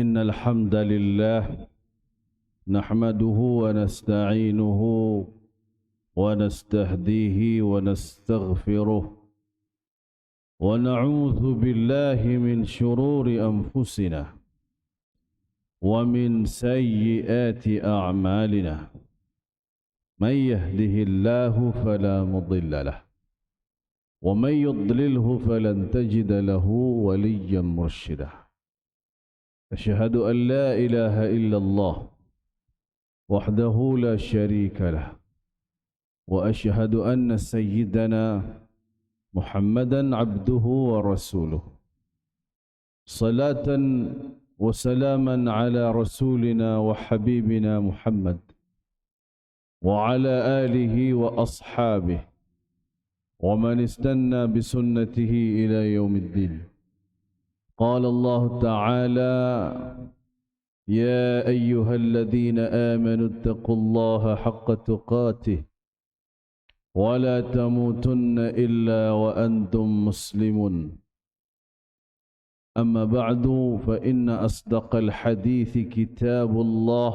إن الحمد لله نحمده ونستعينه ونستهديه ونستغفره ونعوذ بالله من شرور أنفسنا ومن سيئات أعمالنا من يهده الله فلا مضل له ومن يضلله فلن تجد له وليا مرشدا أشهد أن لا إله إلا الله وحده لا شريك له وأشهد أن سيدنا محمدا عبده ورسوله صلاة وسلاما على رسولنا وحبيبنا محمد وعلى آله وأصحابه ومن استنى بسنته إلى يوم الدين. قال الله تعالى: يا أيها الذين آمنوا اتقوا الله حق تقاته ولا تموتن إلا وأنتم مسلمون. أما بعد فإن أصدق الحديث كتاب الله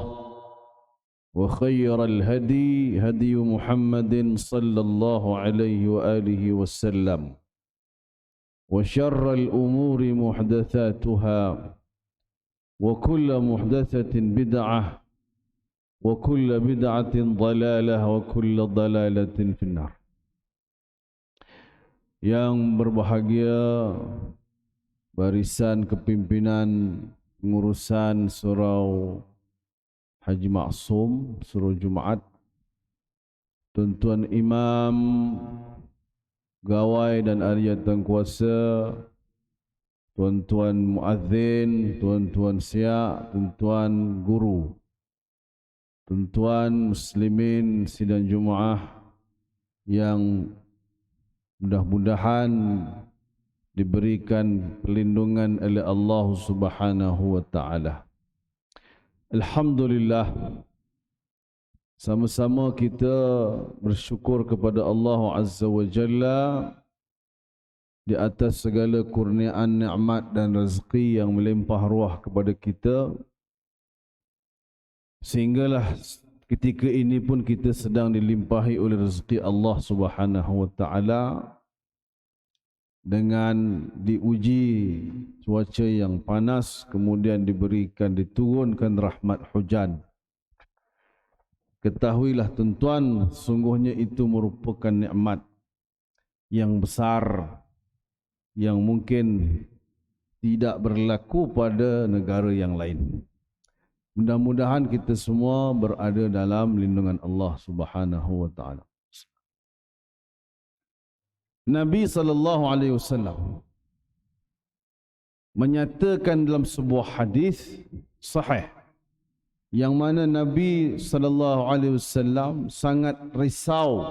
وخير الهدي هدي محمد صلى الله عليه وآله وسلم وشر الأمور محدثاتها وكل محدثة بدعة وكل بدعة ضلالة وكل ضلالة في النار. Yang berbahagia barisan kepimpinan pengurusan surau Haji Maksum, surau Jumaat, tuan-tuan imam, gawai dan ariatan kuasa, tuan-tuan muazzin, tuan-tuan siak, tuan-tuan guru, tuan-tuan muslimin sidang Jumaah yang mudah-mudahan diberikan perlindungan oleh Allah Subhanahu wa taala. Alhamdulillah, sama-sama kita bersyukur kepada Allah Azza wa Jalla di atas segala kurniaan nikmat dan rezeki yang melimpah ruah kepada kita, sehinggalah ketika ini pun kita sedang dilimpahi oleh rezeki Allah Subhanahu wa taala dengan diuji cuaca yang panas, kemudian diturunkan rahmat hujan. Ketahuilah tuan-tuan, sungguhnya itu merupakan nikmat yang besar yang mungkin tidak berlaku pada negara yang lain. Mudah-mudahan kita semua berada dalam lindungan Allah Subhanahu wa taala. Nabi sallallahu alaihi wasallam menyatakan dalam sebuah hadis sahih yang mana Nabi sallallahu alaihi wasallam sangat risau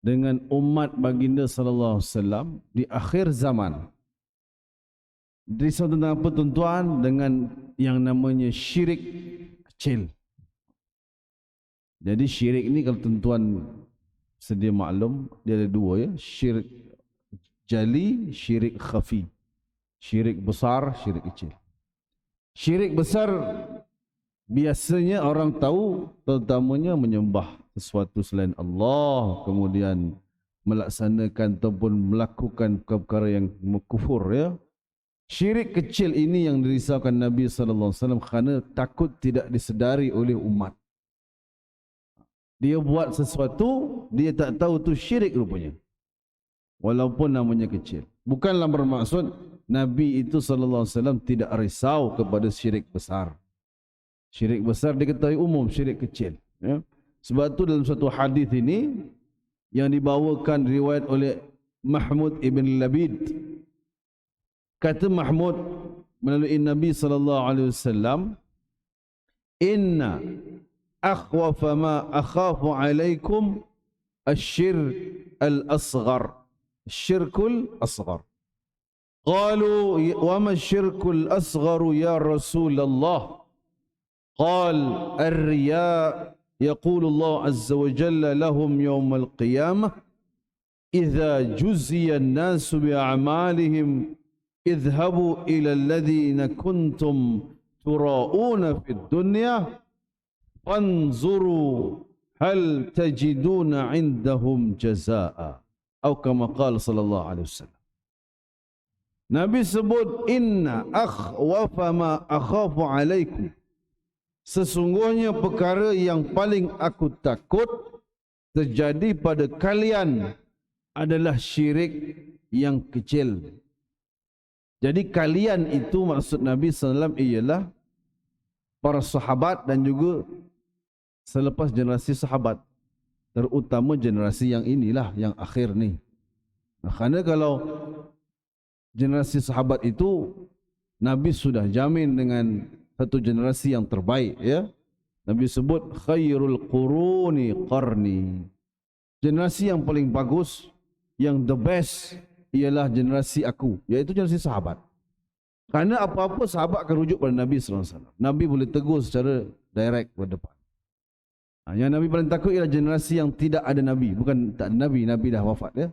dengan umat baginda sallallahu alaihi wasallam di akhir zaman. Risau tentang apa tuan-tuan? Dengan yang namanya syirik kecil. Jadi syirik ni kalau tuan-tuan sedia maklum, dia ada dua ya, syirik jali, syirik khafi. Syirik besar, syirik kecil. Syirik besar biasanya orang tahu terutamanya menyembah sesuatu selain Allah, kemudian melaksanakan ataupun melakukan perkara yang kufur ya. Syirik kecil ini yang dirisaukan Nabi sallallahu alaihi wasallam kerana takut tidak disedari oleh umat. Dia buat sesuatu, dia tak tahu tu syirik rupanya. Walaupun namanya kecil. Bukanlah bermaksud Nabi itu sallallahu alaihi wasallam tidak risau kepada syirik besar. Syirik besar diketahui umum, syirik kecil. Ya. Sebab itu dalam satu hadis ini yang dibawakan riwayat oleh Mahmud ibn Labid. Kata Mahmud melalui Nabi sallallahu alaihi wasallam, "Inna akhwafa ma akhafu alaikum asyirk al-asghar." Syirkul asghar. Qalu wa ma syirkul asghar ya Rasulullah? Qal ar-riya. يقول الله عز وجل لهم يوم القيامة إذا جزي الناس بأعمالهم اذهبوا إلى الذين كنتم turauna fid dunya fanzuru hal tajiduna indahum jazaa atau kama qala sallallahu alaihi wasallam. Nabi sebut inna akhwafa ma akhafu alaikum, sesungguhnya perkara yang paling aku takut terjadi pada kalian adalah syirik yang kecil. Jadi kalian itu maksud Nabi SAW ialah para sahabat dan juga selepas generasi sahabat, terutama generasi yang inilah yang akhir ni. Nah, kerana kalau generasi sahabat itu Nabi sudah jamin dengan satu generasi yang terbaik, ya. Nabi sebut khairul quruni qarni. Generasi yang paling bagus, yang the best ialah generasi aku, iaitu generasi sahabat. Kerana apa-apa sahabat akan rujuk pada Nabi SAW. Nabi boleh tegur secara direct ke depan. Yang Nabi paling takut ialah generasi yang tidak ada Nabi. Bukan tak ada Nabi, Nabi dah wafat, ya.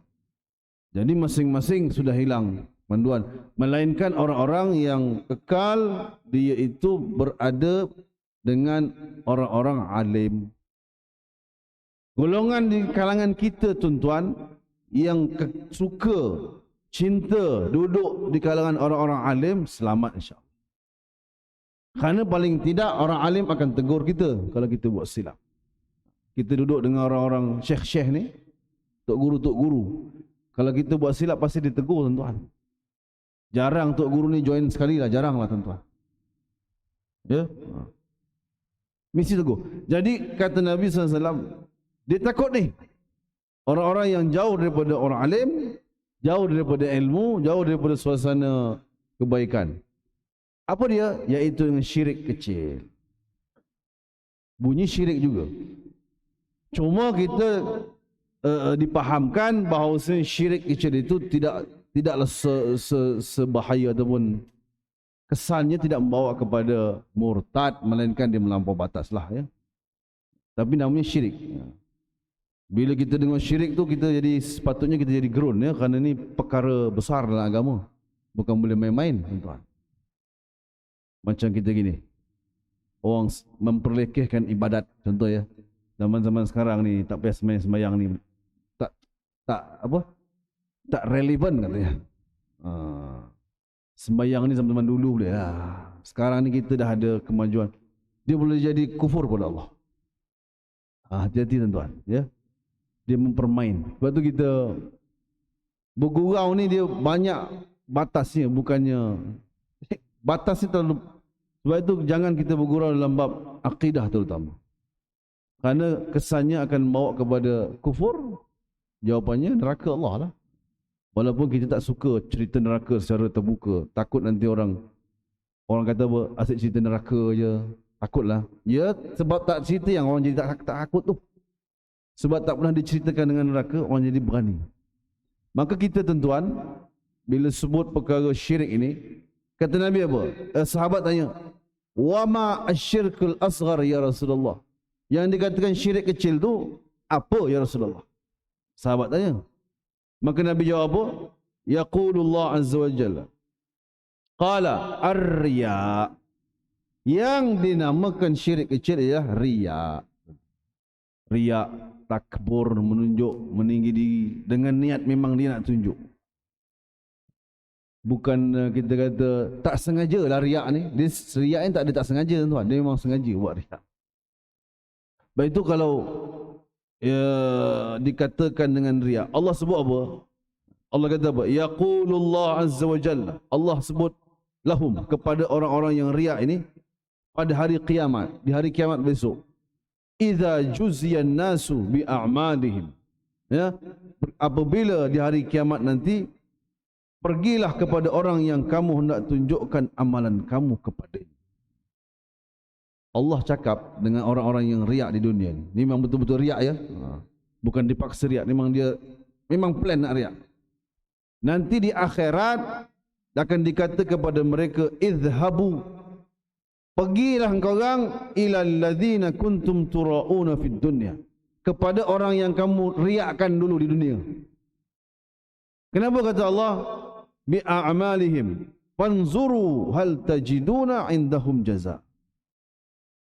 Jadi masing-masing sudah hilang panduan. Melainkan orang-orang yang kekal, dia itu berada dengan orang-orang alim. Golongan di kalangan kita, tuan-tuan, yang suka, cinta duduk di kalangan orang-orang alim, selamat insya-Allah. Kerana paling tidak orang alim akan tegur kita kalau kita buat silap. Kita duduk dengan orang-orang syekh-syekh ni, tok guru. Kalau kita buat silap pasti ditegur, tuan-tuan. Jarang tok guru ni join sekali lah, jarang lah, tuan-tuan. Ya? Mesti tegur. Jadi kata Nabi SAW, dia takut ni. Orang-orang yang jauh daripada orang alim, jauh daripada ilmu, jauh daripada suasana kebaikan. Apa dia? Iaitu dengan syirik kecil. Bunyi syirik juga. Cuma kita dipahamkan bahawa syirik kecil itu tidaklah sebahaya ataupun kesannya tidak membawa kepada murtad, melainkan dia melampau batas lah, ya. Tapi namanya syirik. Bila kita dengar syirik tu, kita jadi sepatutnya kita jadi gerun, ya, kerana ni perkara besar dalam agama. Bukan boleh main-main, tuan-tuan. Macam kita gini, orang memperlekehkan ibadat, contoh, ya. Zaman-zaman sekarang ni tak payah sembahyang ni tak relevan katanya. Sembahyang ni zaman-zaman dulu boleh lah. Sekarang ni kita dah ada kemajuan. Dia boleh jadi kufur pada Allah. Hati-hati, tuan-tuan, ya. Dia mempermain. Sebab tu kita bergurau ni dia banyak batasnya, bukannya batasnya terlalu. Sebab itu jangan kita bergurau dalam bab akidah terutama. Kerana kesannya akan membawa kepada kufur. Jawapannya neraka Allah lah. Walaupun kita tak suka cerita neraka secara terbuka, takut nanti orang kata apa, asyik cerita neraka je, takutlah. Ya, sebab tak cerita yang orang jadi tak takut tu. Sebab tak pernah diceritakan dengan neraka, orang jadi berani. Maka kita, tuan-tuan, bila sebut perkara syirik ini, kata Nabi apa? Sahabat tanya, "Wa ma asyirkul asghar ya Rasulullah?" Yang dikatakan syirik kecil tu apa ya Rasulullah? Sahabat tanya. Maka Nabi jawab apa? Yaqulullah azza wa jalla. Qala ar-riya. Yang dinamakan syirik kecil ialah riya. Riya, takbur, menunjuk, meninggi diri dengan niat memang dia nak tunjuk. Bukan kita kata tak sengaja lah riak ni. Dia riak ni tak ada tak sengaja, tuan. Dia memang sengaja buat riak. Baik itu kalau dikatakan dengan riak, Allah sebut apa? Allah kata apa? Yaqulullah azza wa jalla. Allah sebut lahum, kepada orang-orang yang riak ini pada hari kiamat, di hari kiamat besok. Idza juziyan nasu bi a'malihim. Ya, apabila di hari kiamat nanti, pergilah kepada orang yang kamu hendak tunjukkan amalan kamu kepadanya. Allah cakap dengan orang-orang yang riak di dunia ni. Ini memang betul-betul riak, ya. Bukan dipaksa riak, memang dia memang plan nak riak. Nanti di akhirat akan dikata kepada mereka, idhabu, pergilah engkau orang ilal ladzina kuntum turauna fid dunya, kepada orang yang kamu riakkan dulu di dunia. Kenapa kata Allah bi a'malihim? fanzuru hal tajiduna indahum jaza.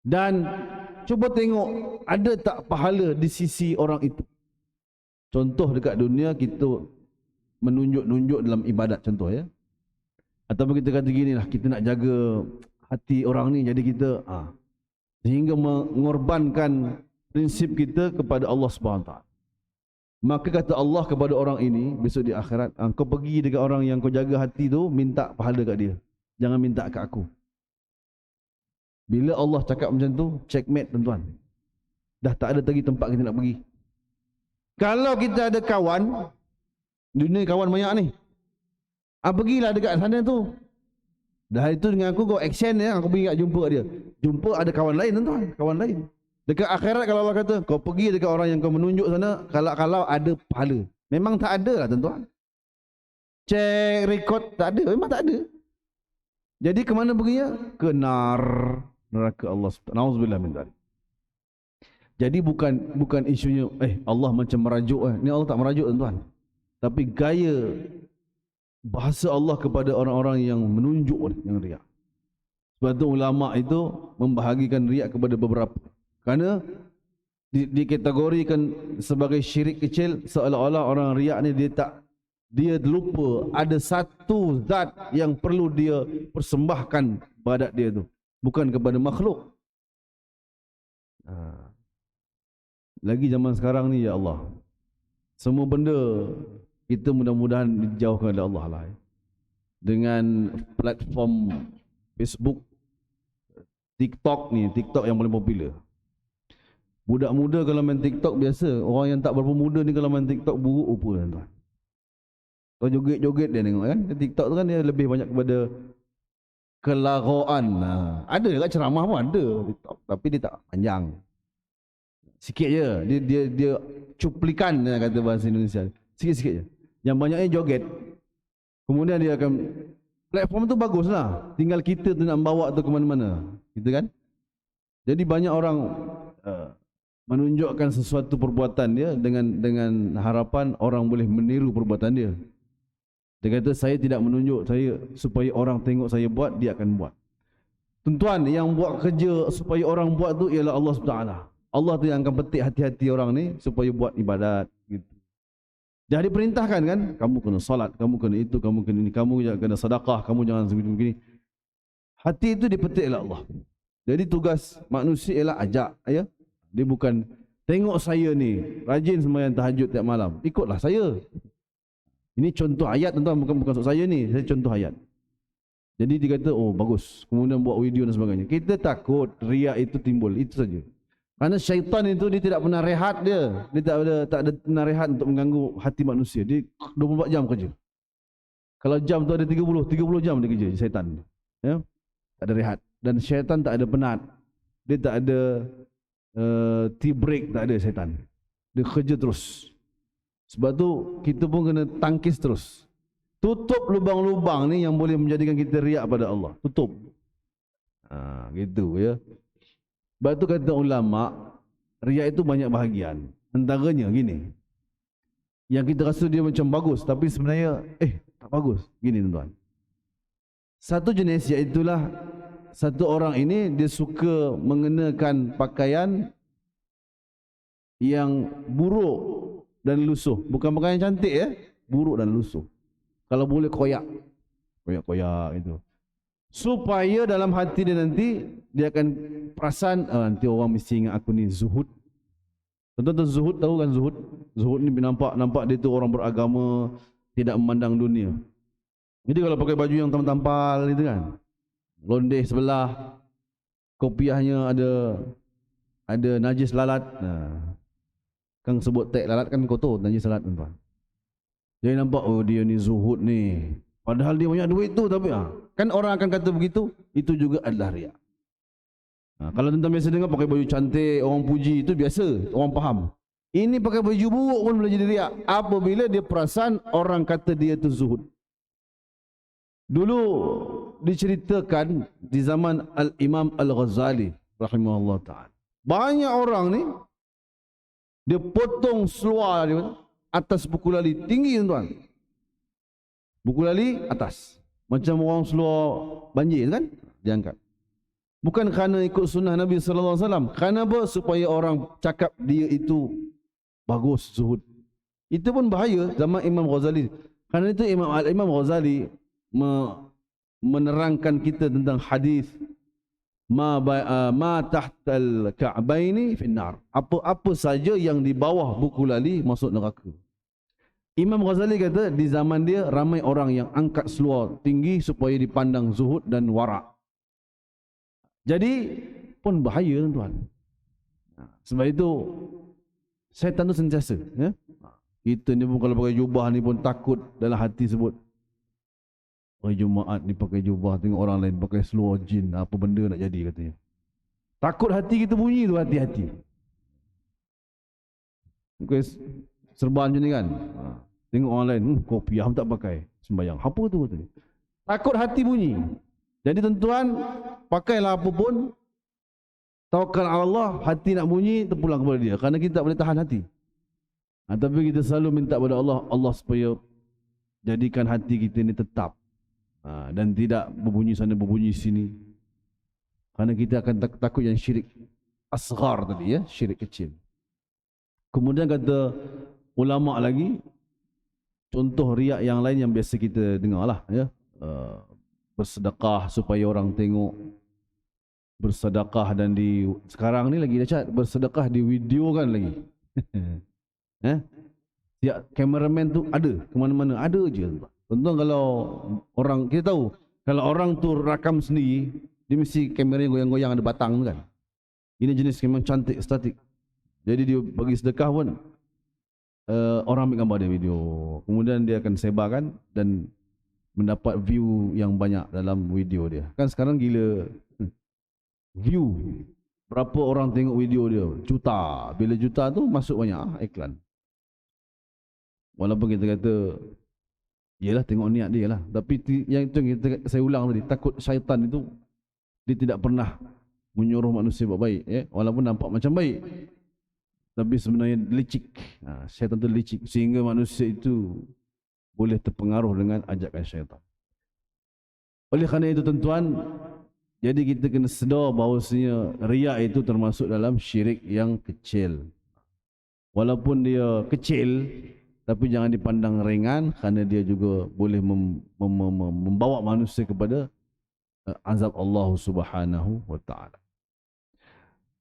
Dan cuba tengok ada tak pahala di sisi orang itu. Contoh dekat dunia kita menunjuk-nunjuk dalam ibadat contoh ya. Ataupun kita kata gini lah, kita nak jaga hati orang ni, jadi kita sehingga mengorbankan prinsip kita kepada Allah SWT. Maka kata Allah kepada orang ini besok di akhirat, kau pergi dekat orang yang kau jaga hati tu, minta pahala kat dia, jangan minta kat aku. Bila Allah cakap macam tu, checkmate tuan-tuan, dah tak ada lagi tempat kita nak pergi. Kalau kita ada kawan, dunia kawan banyak ni, pergilah dekat sana tu. Dah itu dengan aku kau action ya, aku pergi jumpa dia. Jumpa ada kawan lain tuan-tuan, kawan lain. Dekat akhirat kalau Allah kata kau pergi dekat orang yang kau menunjuk sana, kalau ada pahala. Memang tak ada lah tuan-tuan. Check record tak ada, memang tak ada. Jadi ke mana perginya? Ke neraka Allah SWT. Nauzubillah min dzalik. Jadi bukan isunya Allah macam merajuk ni, Allah tak merajuk tuan-tuan. Tapi gaya bahasa Allah kepada orang-orang yang menunjuk, yang riak. Sebab tu ulama itu membahagikan riak kepada beberapa. Kerana dikategorikan sebagai syirik kecil, seolah-olah orang riak ni dia lupa ada satu zat yang perlu dia persembahkan ibadat dia tu, bukan kepada makhluk. Lagi zaman sekarang ni ya Allah, semua benda kita mudah-mudahan dijauhkan oleh Allah lah. Dengan platform Facebook, TikTok ni, TikTok yang paling popular. Budak muda kalau main TikTok biasa, orang yang tak berapa muda ni kalau main TikTok buruk rupa tuan-tuan. Kau joget-joget dia tengok kan. TikTok tu kan dia lebih banyak kepada kelaraan. Ada dekat ceramah pun ada TikTok, tapi dia tak panjang. Sikit je. Dia cuplikan kata bahasa Indonesia. Sikit-sikit je. Yang banyaknya joget. Kemudian dia akan, platform tu bagus lah, tinggal kita tu nak bawa tu ke mana-mana, gitu kan. Jadi banyak orang menunjukkan sesuatu perbuatan dia dengan harapan orang boleh meniru perbuatan dia. Dia kata saya tidak menunjuk saya supaya orang tengok saya buat, dia akan buat. Tuan-tuan, yang buat kerja supaya orang buat tu ialah Allah SWT. Allah tu yang akan petik hati-hati orang ni supaya buat ibadat gitu. Dah diperintahkan kan, kamu kena salat, kamu kena itu, kamu kena ini, kamu jangan kena sedekah, kamu jangan begini. Hati itu dipetik oleh Allah. Jadi tugas manusia ialah ajak ya. Dia bukan tengok saya ni rajin sembahyang tahajud tiap malam, ikutlah saya. Ini contoh ayat tuan-tuan, bukan saya ni, saya contoh ayat. Jadi dia kata oh bagus, kemudian buat video dan sebagainya. Kita takut riak itu timbul, itu saja. Kerana syaitan itu dia tidak pernah rehat dia. Dia tak ada pernah rehat untuk mengganggu hati manusia. Dia 24 jam kerja. Kalau jam tu ada 30 jam dia kerja, syaitan. Ya? Tak ada rehat. Dan syaitan tak ada penat. Dia tak ada tea break, tak ada syaitan. Dia kerja terus. Sebab tu kita pun kena tangkis terus. Tutup lubang-lubang ni yang boleh menjadikan kita riak pada Allah. Tutup. Gitu ya. Sebab tu kata ulama, riak itu banyak bahagian. Antaranya gini, yang kita rasa dia macam bagus, tapi sebenarnya tak bagus. Gini tuan-tuan, satu jenis iaitulah satu orang ini dia suka mengenakan pakaian yang buruk dan lusuh. Bukan pakaian cantik ya, buruk dan lusuh. Kalau boleh koyak gitu. Supaya dalam hati dia nanti, dia akan perasan, nanti orang mesti ingat aku ni zuhud. Tuan-tuan zuhud tahu kan zuhud? Zuhud ni nampak dia tu orang beragama, tidak memandang dunia. Jadi kalau pakai baju yang tampal-tampal gitu kan, londeh sebelah, kopiahnya ada najis lalat. Kan sebut tek lalat kan kotor, najis lalat tuan-tuan. Jadi nampak dia ni zuhud ni. Padahal dia banyak duit tu, tapi kan orang akan kata begitu, itu juga adalah riak. Kalau tuan-tuan biasa dengar pakai baju cantik, orang puji, itu biasa, orang faham. Ini pakai baju buruk pun boleh jadi riak apabila dia perasan orang kata dia itu zuhud. Dulu diceritakan di zaman Al-Imam Al-Ghazali rahimahullah ta'ala, banyak orang ni dia potong seluar dia atas buku lali tinggi tuan-tuan. Buku lali atas. Macam orang seluar banjir kan, diangkat. Bukan kerana ikut sunnah Nabi sallallahu alaihi wasallam. Kerana apa? Supaya orang cakap dia itu bagus zuhud. Itu pun bahaya zaman Imam Ghazali. Kerana itu Imam Ghazali menerangkan kita tentang hadis ma tahtal ka'baini finnar. Apa-apa saja yang di bawah buku lali masuk neraka. Imam Ghazali kata di zaman dia ramai orang yang angkat seluar tinggi supaya dipandang zuhud dan wara'. Jadi pun bahaya tuan. Sebab itu syaitan tu sentiasa, ya. Kita ni pun kalau pakai jubah ni pun takut dalam hati sebut. Hari Jumaat ni pakai jubah, tengok orang lain pakai seluar jin, apa benda nak jadi katanya. Takut hati kita bunyi tu, hati-hati. Okay, serban macam ni kan. Tengok orang lain, kopiah tak pakai, sembahyang. Apa tu katanya? Takut hati bunyi. Jadi tuan-tuan, pakailah apa pun, tawakal Allah, hati nak bunyi, terpulang kepada dia. Kerana kita tak boleh tahan hati. Tapi kita selalu minta kepada Allah, Allah supaya jadikan hati kita ni tetap. Dan tidak berbunyi sana, berbunyi sini. Kerana kita akan takut yang syirik asghar tadi, ya, syirik kecil. Kemudian kata ulama lagi, contoh riak yang lain yang biasa kita dengar lah, ya. Bersedekah supaya orang tengok, bersedekah dan sekarang ni lagi dahsyat, bersedekah di video kan lagi. Tiap kameraman tu ada, ke mana-mana ada je. Contoh kalau orang, kita tahu kalau orang tu rakam sendiri, dia mesti kamera goyang-goyang, ada batang tu kan. Ini jenis memang cantik, statik. Jadi dia bagi sedekah pun orang ambil gambar dia video, kemudian dia akan sebarkan dan mendapat view yang banyak dalam video dia. Kan sekarang gila view. Berapa orang tengok video dia? Juta. Bila juta tu masuk banyak iklan. Walaupun kita kata yalah tengok niat dia lah. Tapi yang itu saya ulang tadi, takut syaitan itu dia tidak pernah menyuruh manusia buat baik, ya? Walaupun nampak macam baik, tapi sebenarnya licik. Syaitan itu licik sehingga manusia itu boleh terpengaruh dengan ajakan syaitan. Oleh kerana itu tuan-tuan, jadi kita kena sedar bahawasanya riak itu termasuk dalam syirik yang kecil. Walaupun dia kecil, tapi jangan dipandang ringan kerana dia juga boleh membawa manusia kepada azab Allah Subhanahu wa taala.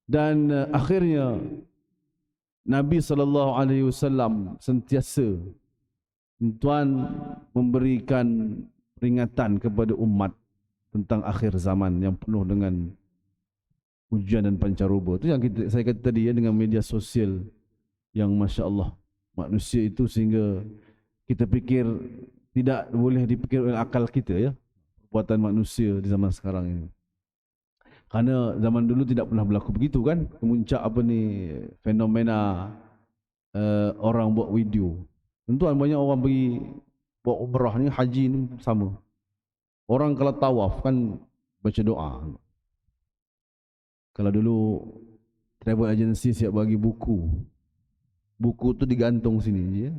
Dan akhirnya Nabi SAW sentiasa tuan memberikan peringatan kepada umat tentang akhir zaman yang penuh dengan ujian dan pancaroba. Itu yang saya kata tadi, ya, dengan media sosial yang Masya Allah manusia itu sehingga kita fikir tidak boleh dipikir oleh akal kita, ya, perbuatan manusia di zaman sekarang ini. Kerana zaman dulu tidak pernah berlaku begitu kan, kemuncak fenomena orang buat video. Tuan, banyak orang pergi buat umrah ni, haji ni sama. Orang kalau tawaf kan baca doa. Kalau dulu travel agency siap bagi buku. Buku tu digantung sini je.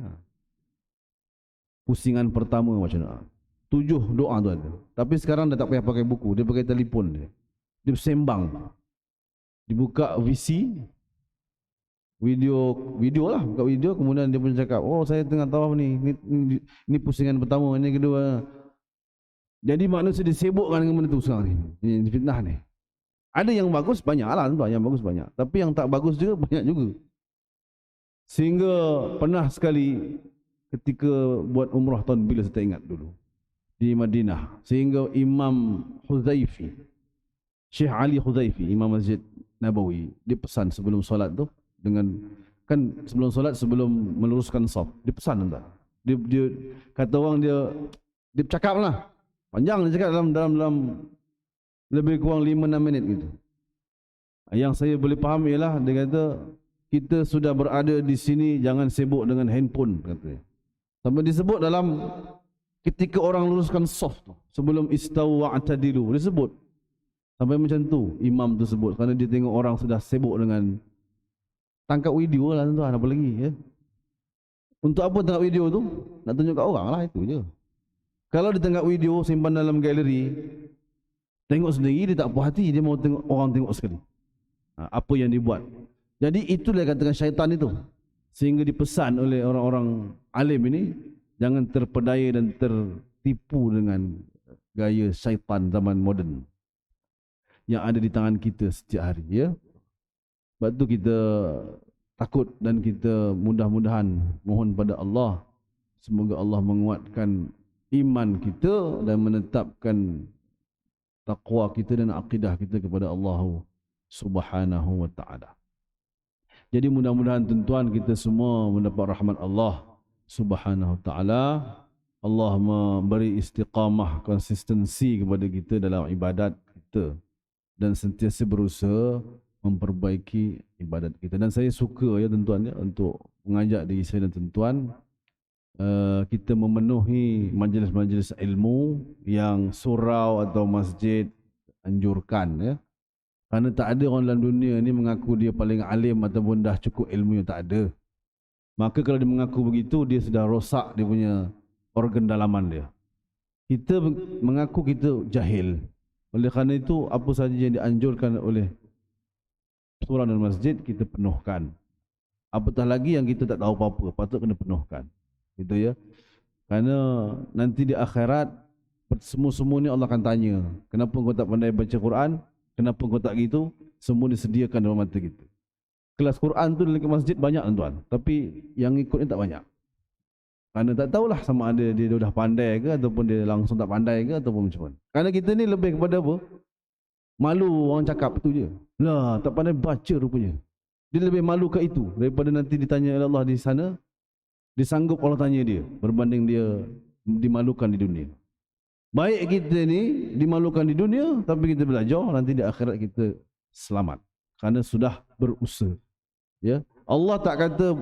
Pusingan pertama macam doa. 7 doa tu ada. Tapi sekarang dah tak payah pakai buku, dia pakai telefon dia. Dia sembang. Dibuka VC, video lah, buka video, kemudian dia pun cakap, oh saya tengah tawaf ni, ni pusingan pertama, ni kedua. Jadi manusia disibukkan dengan benda tu sekarang ni, ini fitnah ni. Ada yang bagus banyak lah, yang bagus banyak, tapi yang tak bagus juga banyak juga. Sehingga pernah sekali ketika buat umrah tahun bila saya ingat dulu di Madinah, sehingga Imam Huzaifi, Syekh Ali Huzaifi, Imam Masjid Nabawi, dia pesan sebelum solat tu, dengan kan sebelum solat, sebelum meluruskan saf, dia pesan entah. Dia kata orang dia bercakap lah. Panjang dia cakap dalam lebih kurang 5-6 minit gitu. Yang saya boleh faham ialah dia kata kita sudah berada di sini, jangan sibuk dengan handphone katanya. Sampai disebut dalam ketika orang luruskan saf tu, sebelum istawu wa'tadilu, dia sebut sampai macam tu imam tu sebut, kerana dia tengok orang sudah sibuk dengan tangkap video lah tuan, apa lagi, ya. Untuk apa tangkap video tu? Nak tunjuk kat orang lah, itu je. Kalau dia tengok video simpan dalam galeri, tengok sendiri dia tak puas hati, dia mau tengok orang tengok sekali. Apa yang dibuat. Jadi itulah katakan syaitan itu. Sehingga dipesan oleh orang-orang alim ini, jangan terpedaya dan tertipu dengan gaya syaitan zaman moden yang ada di tangan kita setiap hari, ya. Sebab tu kita takut dan kita mudah-mudahan mohon pada Allah, semoga Allah menguatkan iman kita dan menetapkan takwa kita dan akidah kita kepada Allah Subhanahu wa taala. Jadi mudah-mudahan tuan-tuan kita semua mendapat rahmat Allah Subhanahu wa taala. Allah memberi istiqamah, konsistensi kepada kita dalam ibadat kita dan sentiasa berusaha memperbaiki ibadat kita. Dan saya suka, ya tuan-tuan, ya, untuk mengajak diri saya dan tuan-tuan, kita memenuhi majlis-majlis ilmu yang surau atau masjid anjurkan, ya. Kerana tak ada orang dalam dunia ni mengaku dia paling alim ataupun dah cukup ilmu, yang tak ada. Maka kalau dia mengaku begitu, dia sudah rosak dia punya organ dalaman dia. Kita mengaku kita jahil. Oleh kerana itu, apa sahaja yang dianjurkan oleh surau dan masjid, kita penuhkan. Apatah lagi yang kita tak tahu apa-apa, patut kena penuhkan. Gitu, ya. Kerana nanti di akhirat, semua-semua ni Allah akan tanya, kenapa kau tak pandai baca Quran? Kenapa kau tak gitu? Semua disediakan dalam mata kita. Kelas Quran tu dalam masjid banyak, tuan-tuan, tapi yang ikut ni tak banyak. Kerana tak tahulah sama ada dia dah pandai ke, ataupun dia langsung tak pandai ke, ataupun macam mana. Kerana kita ni lebih kepada apa? Malu orang cakap tu je. Lah, tak pandai baca rupanya. Dia lebih malu ke itu daripada nanti ditanya oleh Allah di sana. Dia sanggup Allah tanya dia berbanding dia dimalukan di dunia. Baik kita ni dimalukan di dunia, tapi kita belajar, nanti di akhirat kita selamat kerana sudah berusaha. Ya, Allah tak kata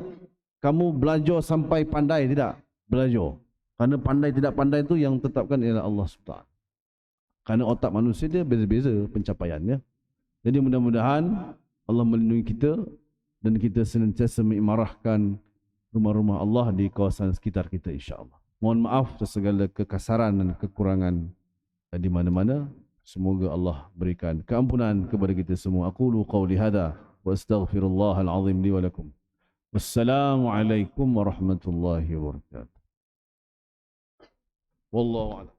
kamu belajar sampai pandai, tidak. Belajar. Kerana pandai tidak pandai itu yang tetapkan ialah Allah SWT. Kerana otak manusia dia beza-beza pencapaiannya. Jadi mudah-mudahan Allah melindungi kita dan kita senantiasa mengimarahkan rumah-rumah Allah di kawasan sekitar kita, insya-Allah. Mohon maaf atas segala kekasaran dan kekurangan di mana-mana. Semoga Allah berikan keampunan kepada kita semua. Aqulu qawli hadha wa astaghfirullahal azim li wa lakum. Wassalamualaikum warahmatullahi wabarakatuh. Wallahu a'lam.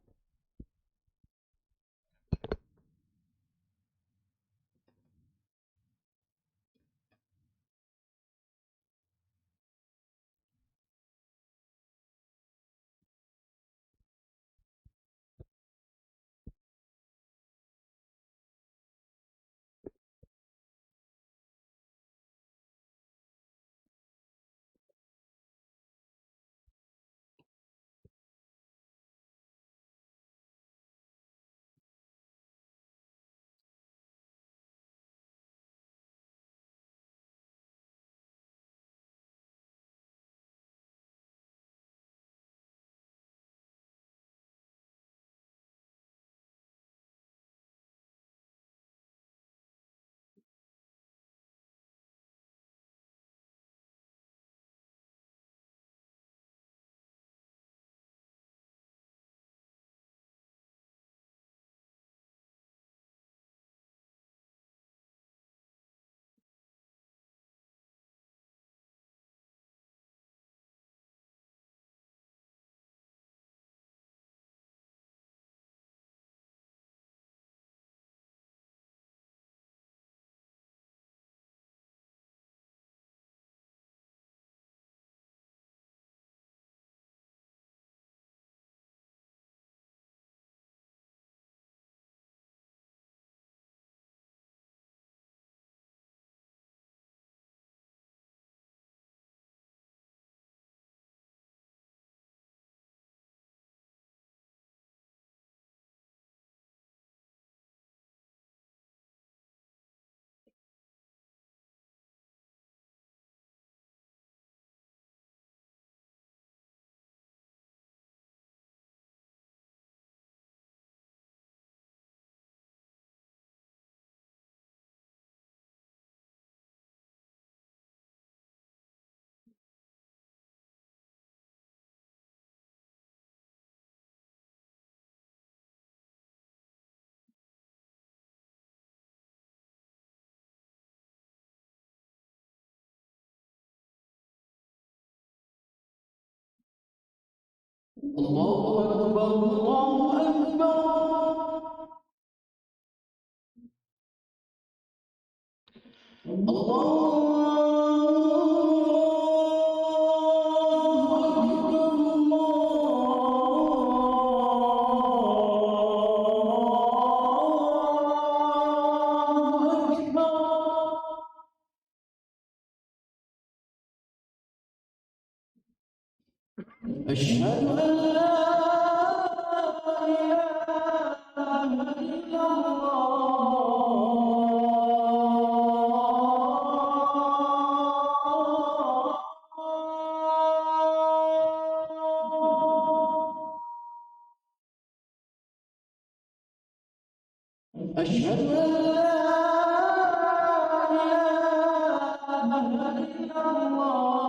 الله أكبر الله أكبر أشهد أن لا إله إلا الله أشهد أن لا إله إلا الله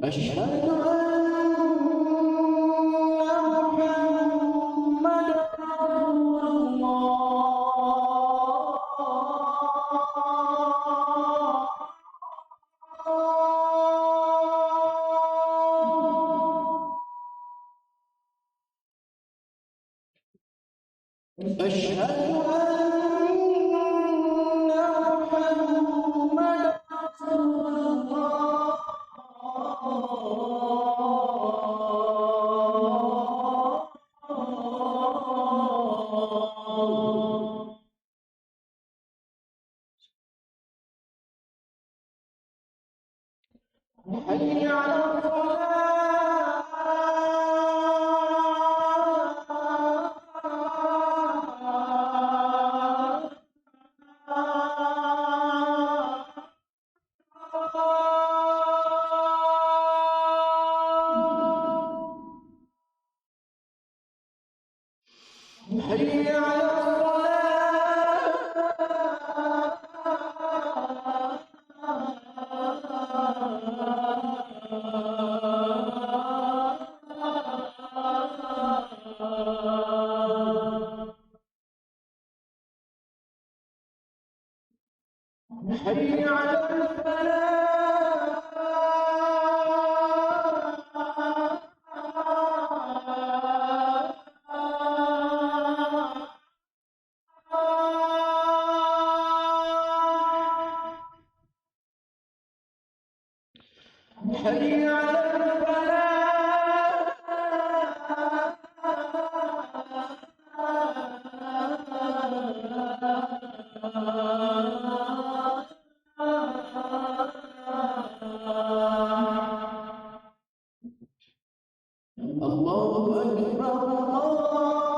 أشهد أن محمدا رسول الله أشهد أن محمدا رسول الله حي على الصلاة حي على الصلاة حي على الفلاح حي على الفلاح الله أكبر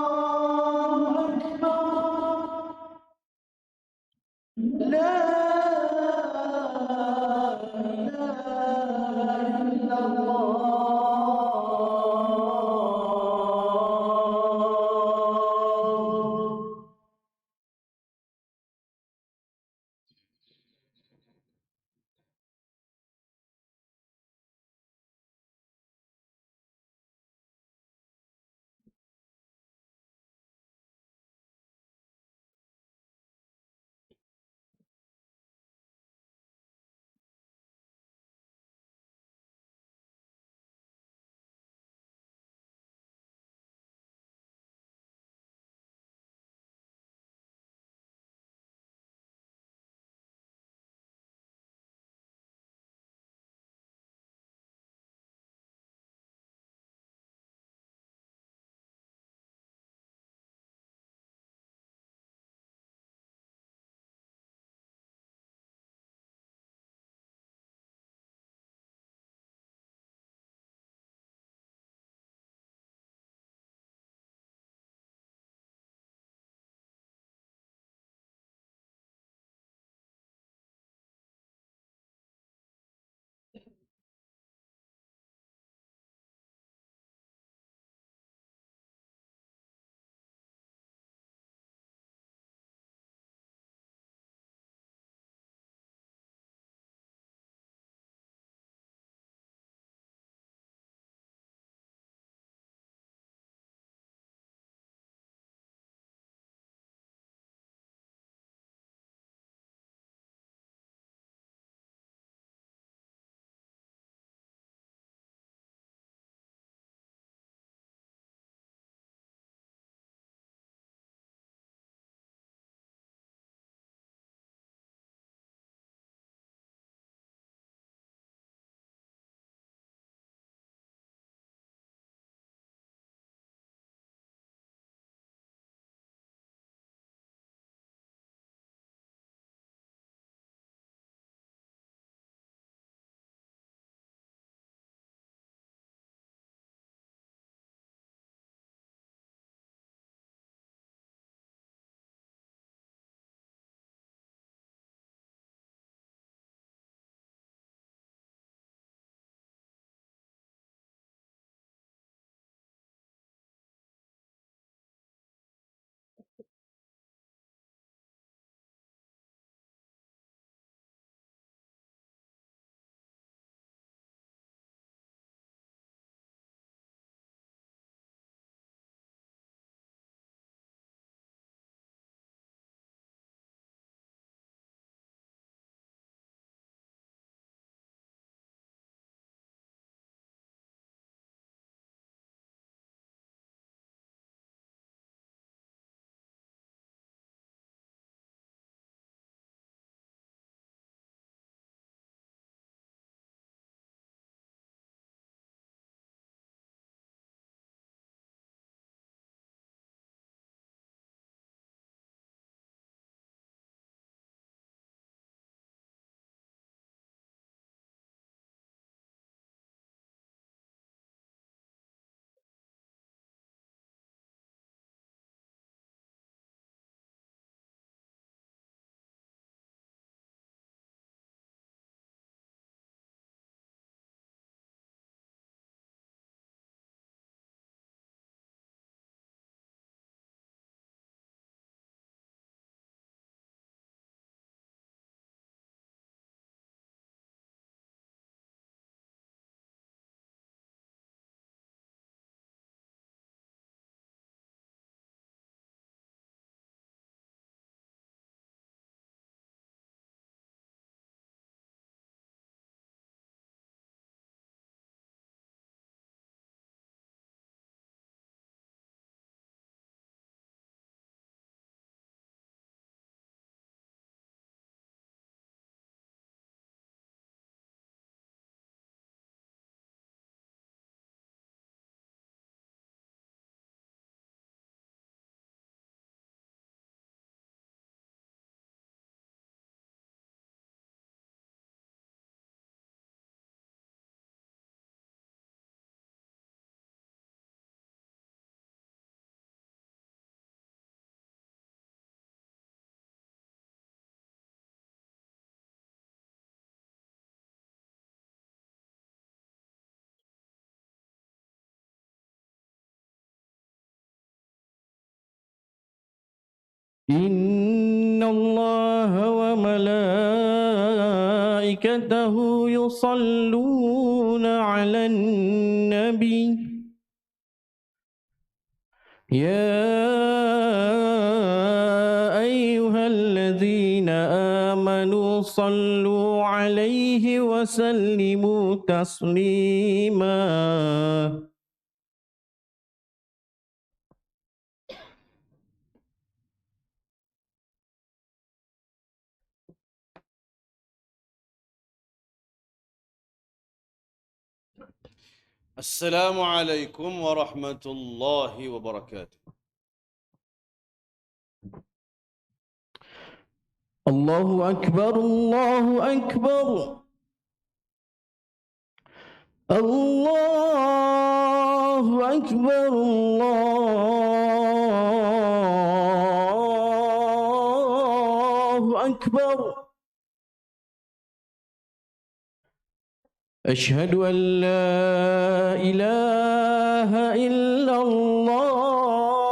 الله أكبر لا إله إلا الله إن الله وملائكته يصلون على النبي يا أيها الذين آمنوا صلوا عليه وسلموا تسليما. السلام عليكم ورحمة الله وبركاته. الله أكبر الله أكبر الله أكبر الله أكبر أشهد أن لا إله إلا الله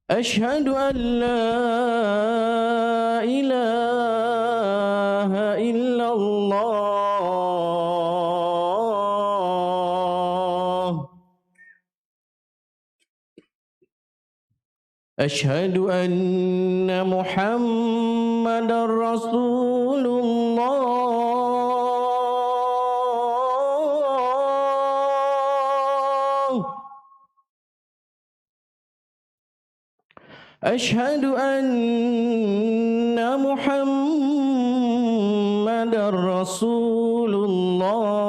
أشهد أن لا إله إلا الله أشهد أن محمدا رسول الله أشهد أن محمدا رسول الله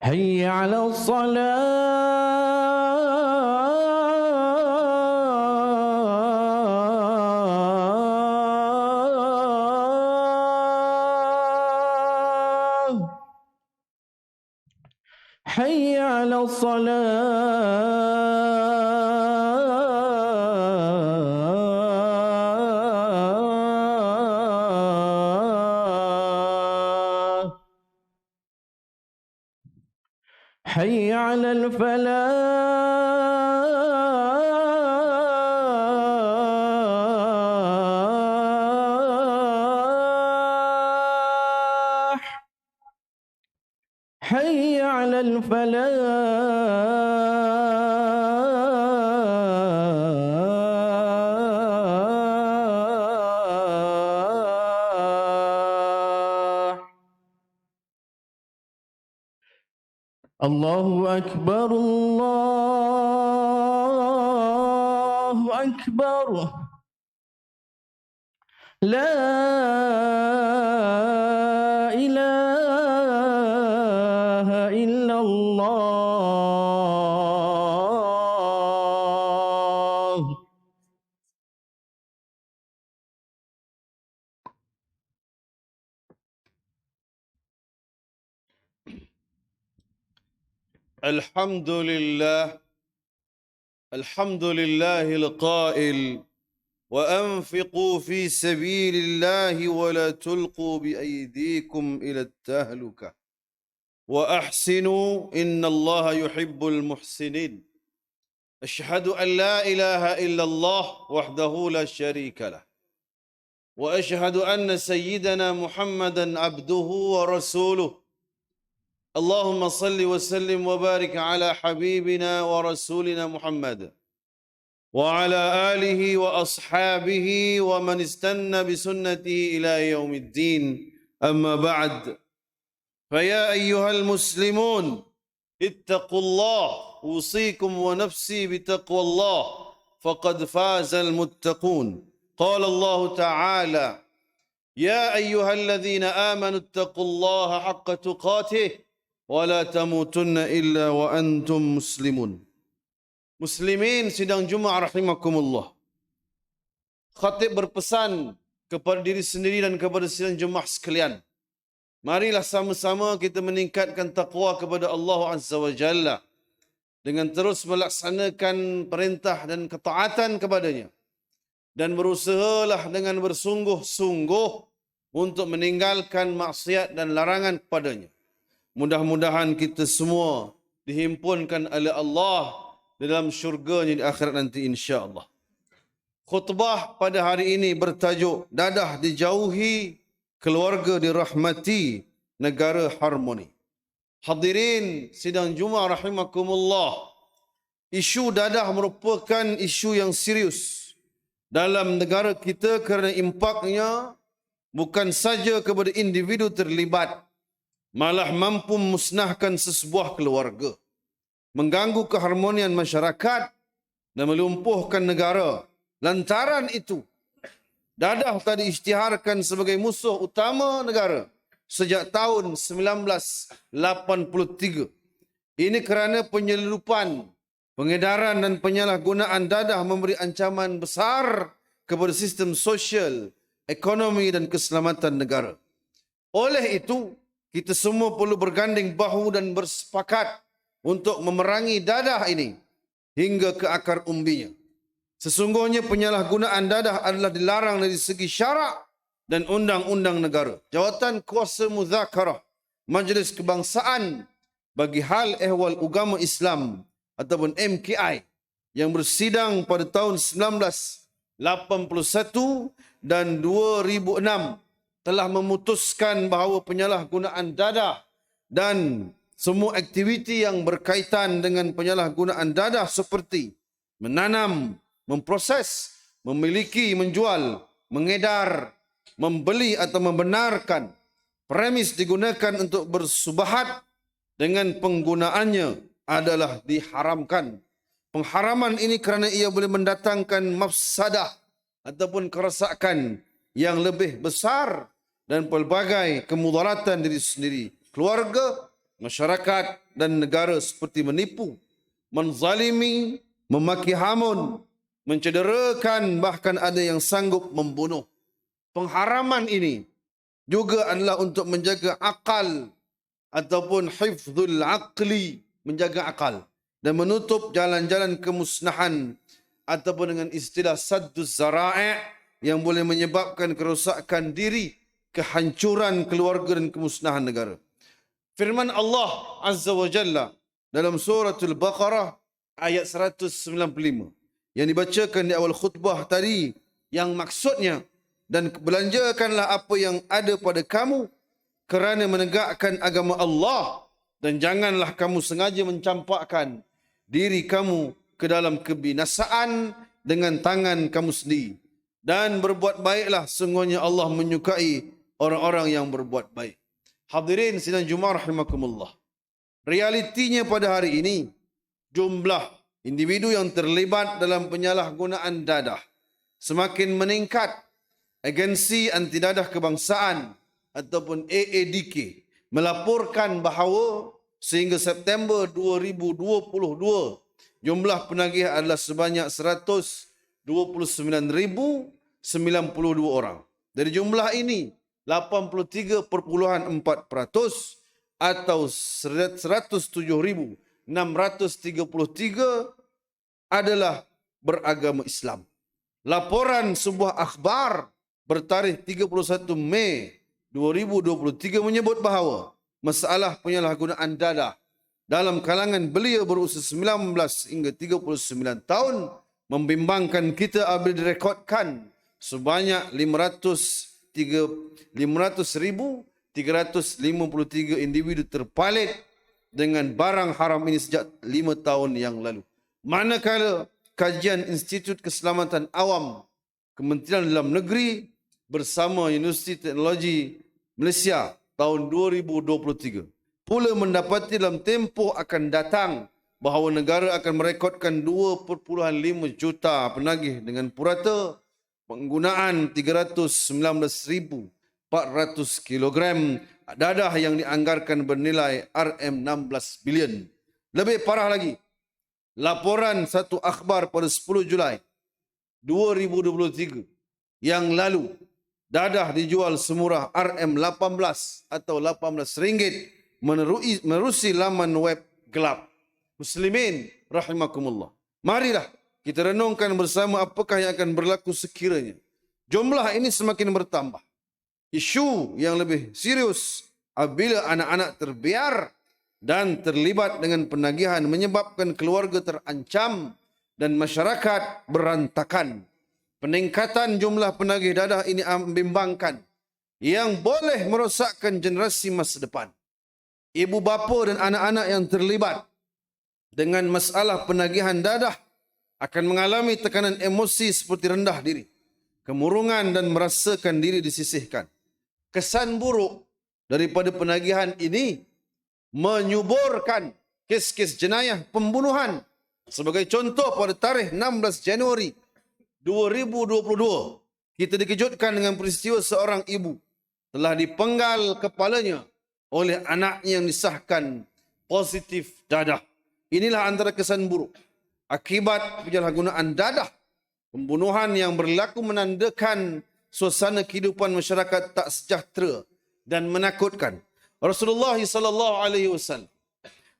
حي على الصلاة حي على الصلاة حي على الفلاح حي على الفلاح الله أكبر الله أكبر لا إله إلا الله الحمد لله القائل وأنفقوا في سبيل الله ولا تلقوا بأيديكم إلى التهلكة وأحسنوا إن الله يحب المحسنين. أشهد أن لا إله إلا الله وحده لا شريك له وأشهد أن سيدنا محمدا عبده ورسوله. اللهم صل وسلم وبارك على حبيبنا ورسولنا محمد وعلى آله وأصحابه ومن استنى بسنته إلى يوم الدين. أما بعد، فيا أيها المسلمون اتقوا الله، أوصيكم ونفسي بتقوى الله فقد فاز المتقون. قال الله تعالى: يا أيها الذين آمنوا اتقوا الله حق تقاته ولا تموتن إلا وأنتم مسلمون. Muslimin sidang Jumaat rahimakumullah. Khatib berpesan kepada diri sendiri dan kepada sidang Jumaat sekalian. Marilah sama-sama kita meningkatkan taqwa kepada Allah Azza wa Jalla dengan terus melaksanakan perintah dan ketaatan kepadanya dan berusahalah dengan bersungguh-sungguh untuk meninggalkan maksiat dan larangan kepadanya. Mudah-mudahan kita semua dihimpunkan oleh Allah dalam syurganya di akhirat nanti insya-Allah. Khutbah pada hari ini bertajuk Dadah Dijauhi, Keluarga Dirahmati, Negara Harmoni. Hadirin sidang Jumaah rahimakumullah. Isu dadah merupakan isu yang serius dalam negara kita kerana impaknya bukan saja kepada individu terlibat, malah mampu memusnahkan sesebuah keluarga, mengganggu keharmonian masyarakat dan melumpuhkan negara. Lantaran itu, dadah tadi isytiharkan sebagai musuh utama negara sejak tahun 1983. Ini kerana penyelundupan, pengedaran dan penyalahgunaan dadah memberi ancaman besar kepada sistem sosial, ekonomi dan keselamatan negara. Oleh itu, kita semua perlu berganding bahu dan bersepakat untuk memerangi dadah ini hingga ke akar umbinya. Sesungguhnya penyalahgunaan dadah adalah dilarang dari segi syarak dan undang-undang negara. Jawatan Kuasa Muzakarah Majlis Kebangsaan bagi Hal Ehwal Agama Islam ataupun MKI yang bersidang pada tahun 1981 dan 2006 telah memutuskan bahawa penyalahgunaan dadah dan semua aktiviti yang berkaitan dengan penyalahgunaan dadah seperti menanam, memproses, memiliki, menjual, mengedar, membeli atau membenarkan premis digunakan untuk bersubahat dengan penggunaannya adalah diharamkan. Pengharaman ini kerana ia boleh mendatangkan mafsadah ataupun kerosakan yang lebih besar dan pelbagai kemudaratan diri sendiri, keluarga, masyarakat dan negara seperti menipu, menzalimi, memaki hamun, mencederakan, bahkan ada yang sanggup membunuh. Pengharaman ini juga adalah untuk menjaga akal ataupun hifzul aqli, menjaga akal dan menutup jalan-jalan kemusnahan ataupun dengan istilah sadduz zara'i' yang boleh menyebabkan kerosakan diri, kehancuran keluarga dan kemusnahan negara. Firman Allah Azza wa Jalla dalam suratul Baqarah ayat 195 yang dibacakan di awal khutbah tadi, yang maksudnya, dan belanjakanlah apa yang ada pada kamu kerana menegakkan agama Allah, dan janganlah kamu sengaja mencampakkan diri kamu ke dalam kebinasaan dengan tangan kamu sendiri. Dan berbuat baiklah, sungguhnya Allah menyukai orang-orang yang berbuat baik. Hadirin sidang Jumaah rahimakumullah. Realitinya pada hari ini, jumlah individu yang terlibat dalam penyalahgunaan dadah semakin meningkat. Agensi Anti Dadah Kebangsaan ataupun AADK melaporkan bahawa sehingga September 2022 jumlah penagih adalah sebanyak 129,092 orang. Dari jumlah ini, 83.4% atau 107,633 adalah beragama Islam. Laporan sebuah akhbar bertarikh 31 Mei 2023 menyebut bahawa masalah penyalahgunaan dadah dalam kalangan belia berusia 19 hingga 39 tahun membimbangkan kita apabila direkodkan sebanyak 500,353 individu terpalit dengan barang haram ini sejak 5 tahun yang lalu. Manakala kajian Institut Keselamatan Awam Kementerian Dalam Negeri bersama Universiti Teknologi Malaysia tahun 2023 pula mendapati dalam tempoh akan datang bahawa negara akan merekodkan 2.5 juta penagih dengan purata penggunaan 319,400 kilogram dadah yang dianggarkan bernilai RM16 bilion. Lebih parah lagi, laporan satu akhbar pada 10 Julai 2023 yang lalu, dadah dijual semurah RM18 atau RM18 menerusi laman web gelap. Muslimin rahimakumullah. Marilah kita renungkan bersama apakah yang akan berlaku sekiranya jumlah ini semakin bertambah. Isu yang lebih serius apabila anak-anak terbiar dan terlibat dengan penagihan menyebabkan keluarga terancam dan masyarakat berantakan. Peningkatan jumlah penagih dadah ini membimbangkan yang boleh merosakkan generasi masa depan. Ibu bapa dan anak-anak yang terlibat dengan masalah penagihan dadah akan mengalami tekanan emosi seperti rendah diri, kemurungan dan merasakan diri disisihkan. Kesan buruk daripada penagihan ini menyuburkan kes-kes jenayah pembunuhan. Sebagai contoh, pada tarikh 16 Januari 2022, kita dikejutkan dengan peristiwa seorang ibu telah dipenggal kepalanya oleh anaknya yang disahkan positif dadah. Inilah antara kesan buruk akibat penyalahgunaan dadah. Pembunuhan yang berlaku menandakan suasana kehidupan masyarakat tak sejahtera dan menakutkan. Rasulullah SAW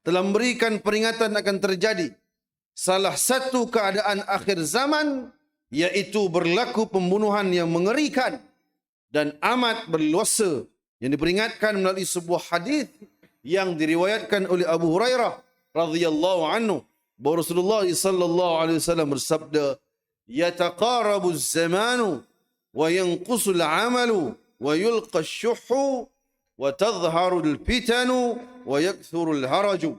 telah memberikan peringatan akan terjadi salah satu keadaan akhir zaman, iaitu berlaku pembunuhan yang mengerikan dan amat berluasa yang diperingatkan melalui sebuah hadis yang diriwayatkan oleh Abu Hurairah radhiyallahu anhu bahawa Rasulullah SAW bersabda, "Yataqarabu az-zamanu wa yanqusu al-'amalu wa yulqa ash-shuhhu wa tadhharu al-fitanu wa yakthuru al-haraju."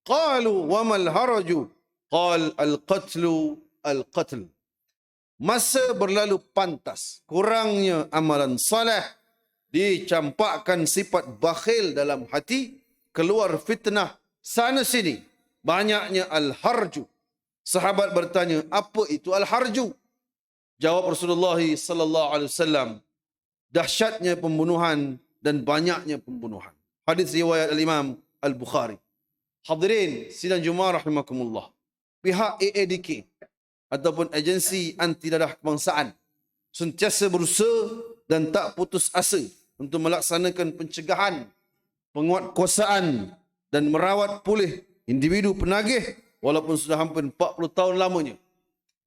Qalu wa ma al-haraju? Qal al-qatlu al-qatl. Masa berlalu pantas, kurangnya amalan soleh, dicampakkan sifat bakhil dalam hati, keluar fitnah sana sini, banyaknya al-harju. Sahabat bertanya, apa itu al-harju? Jawab Rasulullah SAW, dahsyatnya pembunuhan dan banyaknya pembunuhan. Hadis riwayat al-Imam Al-Bukhari. Hadirin sidang Jumaah rahimakumullah. Pihak AADK ataupun agensi anti dadah kebangsaan sentiasa berusaha dan tak putus asa untuk melaksanakan pencegahan, penguatkuasaan dan merawat pulih individu penagih walaupun sudah hampir 40 tahun lamanya.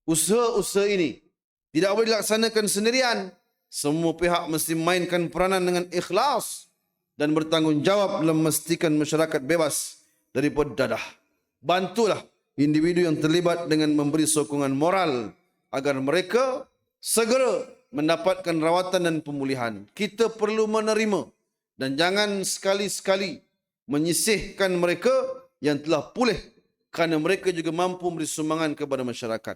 Usaha-usaha ini tidak boleh dilaksanakan sendirian. Semua pihak mesti mainkan peranan dengan ikhlas dan bertanggungjawab dalam memastikan masyarakat bebas daripada dadah. Bantulah individu yang terlibat dengan memberi sokongan moral agar mereka segera mendapatkan rawatan dan pemulihan. Kita perlu menerima dan jangan sekali-sekali menyisihkan mereka yang telah pulih kerana mereka juga mampu memberi sumbangan kepada masyarakat.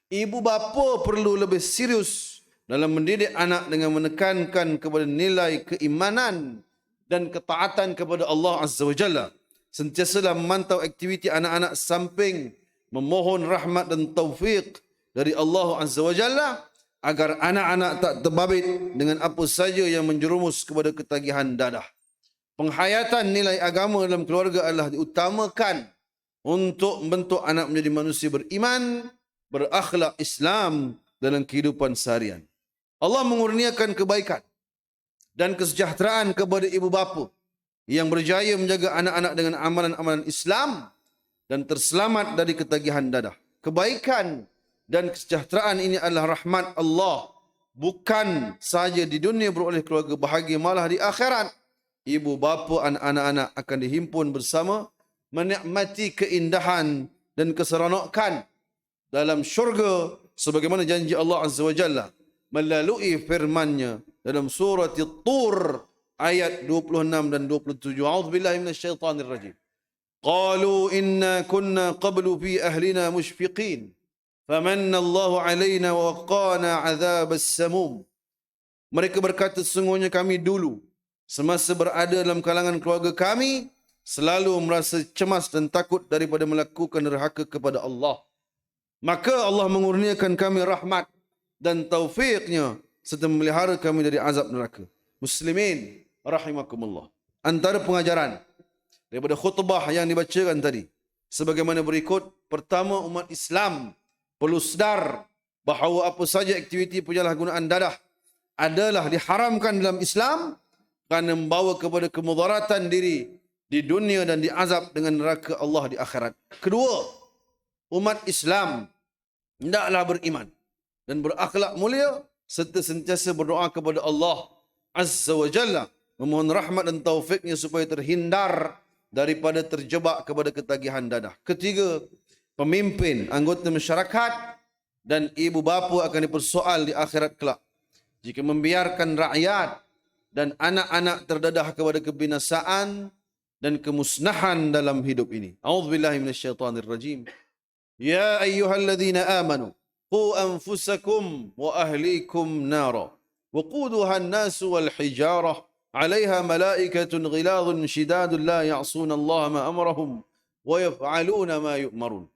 Ibu bapa perlu lebih serius dalam mendidik anak dengan menekankan kepada nilai keimanan dan ketaatan kepada Allah Azza wa Jalla. Sentiasalah memantau aktiviti anak-anak samping memohon rahmat dan taufik dari Allah Azza wa Jalla agar anak-anak tak terbabit dengan apa saja yang menjerumus kepada ketagihan dadah. Penghayatan nilai agama dalam keluarga adalah diutamakan untuk membentuk anak menjadi manusia beriman, berakhlak Islam dalam kehidupan seharian. Allah mengurniakan kebaikan dan kesejahteraan kepada ibu bapa yang berjaya menjaga anak-anak dengan amalan-amalan Islam dan terselamat dari ketagihan dadah. Kebaikan dan kesejahteraan ini adalah rahmat Allah. Bukan sahaja di dunia beroleh keluarga bahagia, malah di akhirat ibu bapa dan anak-anak akan dihimpun bersama menikmati keindahan dan keseronokan dalam syurga sebagaimana janji Allah Azza wa Jalla melalui firman-Nya dalam surah At-Tur ayat 26 dan 27. A'udzubillahi minasyaitonir rajim. Qalu inna kunna qablu fi ahlina mushfiqin famanna Allahu alaina wa waqana 'adzabas samum. Mereka berkata, sesungguhnya kami dulu semasa berada dalam kalangan keluarga kami selalu merasa cemas dan takut daripada melakukan derhaka kepada Allah. Maka Allah mengurniakan kami rahmat dan taufiknya serta memelihara kami dari azab neraka. Muslimin rahimakumullah. Antara pengajaran daripada khutbah yang dibacakan tadi sebagaimana berikut. Pertama, umat Islam perlu sedar bahawa apa saja aktiviti penyalahgunaan dadah adalah diharamkan dalam Islam kerana membawa kepada kemudaratan diri di dunia dan diazab dengan neraka Allah di akhirat. Kedua, umat Islam hendaklah beriman dan berakhlak mulia serta sentiasa berdoa kepada Allah Azza wa Jalla, memohon rahmat dan taufiknya supaya terhindar daripada terjebak kepada ketagihan dadah. Ketiga, pemimpin, anggota masyarakat dan ibu bapa akan dipersoal di akhirat kelak jika membiarkan rakyat dan anak-anak terdedah kepada kebinasaan dan kemusnahan dalam hidup ini. A'udzubillahi minasyaitonirrajim. Ya ayyuhalladzina amanu qu anfusakum wa ahlikum nara waquduha an-nasu wal hijarah 'alaiha malaikatun ghiladun shidadun la ya'suna Allah ma amarahum wa yaf'aluna ma yu'marun.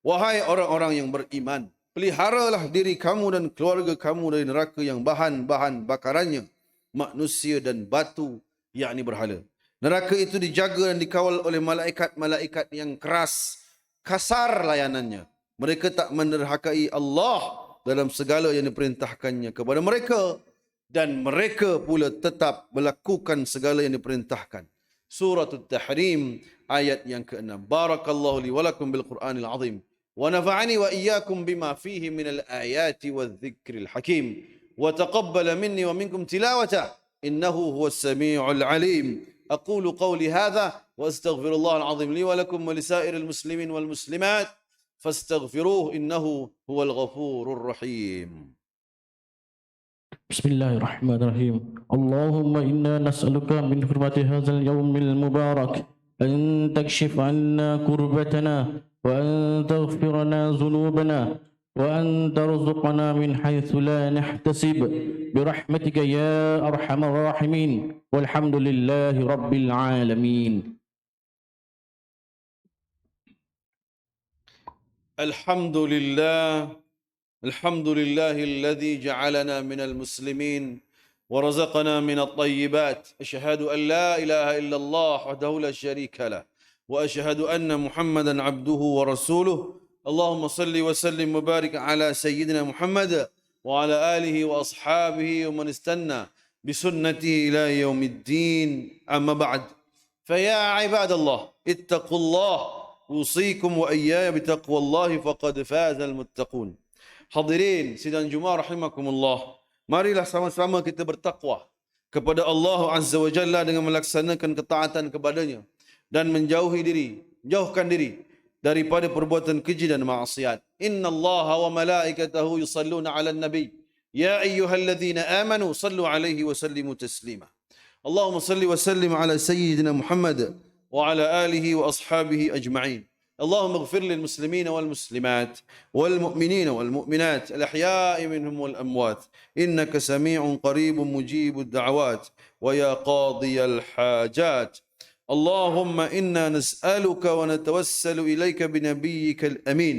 Wahai orang-orang yang beriman, peliharalah diri kamu dan keluarga kamu dari neraka yang bahan-bahan bakarannya manusia dan batu, yakni berhala. Neraka itu dijaga dan dikawal oleh malaikat-malaikat yang keras, kasar layanannya. Mereka tak menderhakai Allah dalam segala yang diperintahkannya kepada mereka, dan mereka pula tetap melakukan segala yang diperintahkan. Surah At-Tahrim ayat yang ke-6. Barakallahu li wa lakum bil Qur'anil azim wa nafa'ani wa iyyakum bima fihi minal ayati wadh-dhikril hakim wa taqabbala minni wa minkum tilawatah innahu huwas samiul alim. أقول قولي هذا وأستغفر الله العظيم لي ولكم ولسائر المسلمين والمسلمات فاستغفروه إنه هو الغفور الرحيم. بسم الله الرحمن الرحيم. اللهم إنا نسألك من حرمة هذا اليوم المبارك أن تكشف عنا كربتنا وأن تغفر لنا ذنوبنا وأن ترزقنا من حيث لا نحتسب برحمتك يا أرحم الراحمين والحمد لله رب العالمين. الحمد لله الذي جعلنا من المسلمين ورزقنا من الطيبات. أشهد أن لا إله إلا الله وحده لا شريك له وأشهد أن محمدا عبده ورسوله. اللهم صل وسلم وبارك على سيدنا محمد وعلى آله وأصحابه ومن استنى بسنته إلى يوم الدين. أما بعد، فيا عباد الله اتقوا الله أوصيكم وإياي بتقوى الله فقد فاز المتقون. Hadirin sidang Jumaah rahimakumullah, marilah sama-sama kita bertakwa kepada Allah Azza wa Jalla dengan melaksanakan ketaatan kepadanya dan jauhkan diri daripada perbuatan keji dan maksiat. Inna Allah wa malaikatahu yusalluna 'alan nabi ya ayyuhalladzina amanu sallu 'alaihi wa sallimu taslima. Allahumma salli wa sallim ala sayyidina Muhammad wa ala alihi wa ashabihi ajma'in. اللهم اغفر للمسلمين والمسلمات والمؤمنين والمؤمنات الأحياء منهم والأموات إنك سميع قريب مجيب الدعوات ويا قاضي الحاجات. اللهم إنا نسألك ونتوسل إليك بنبيك الأمين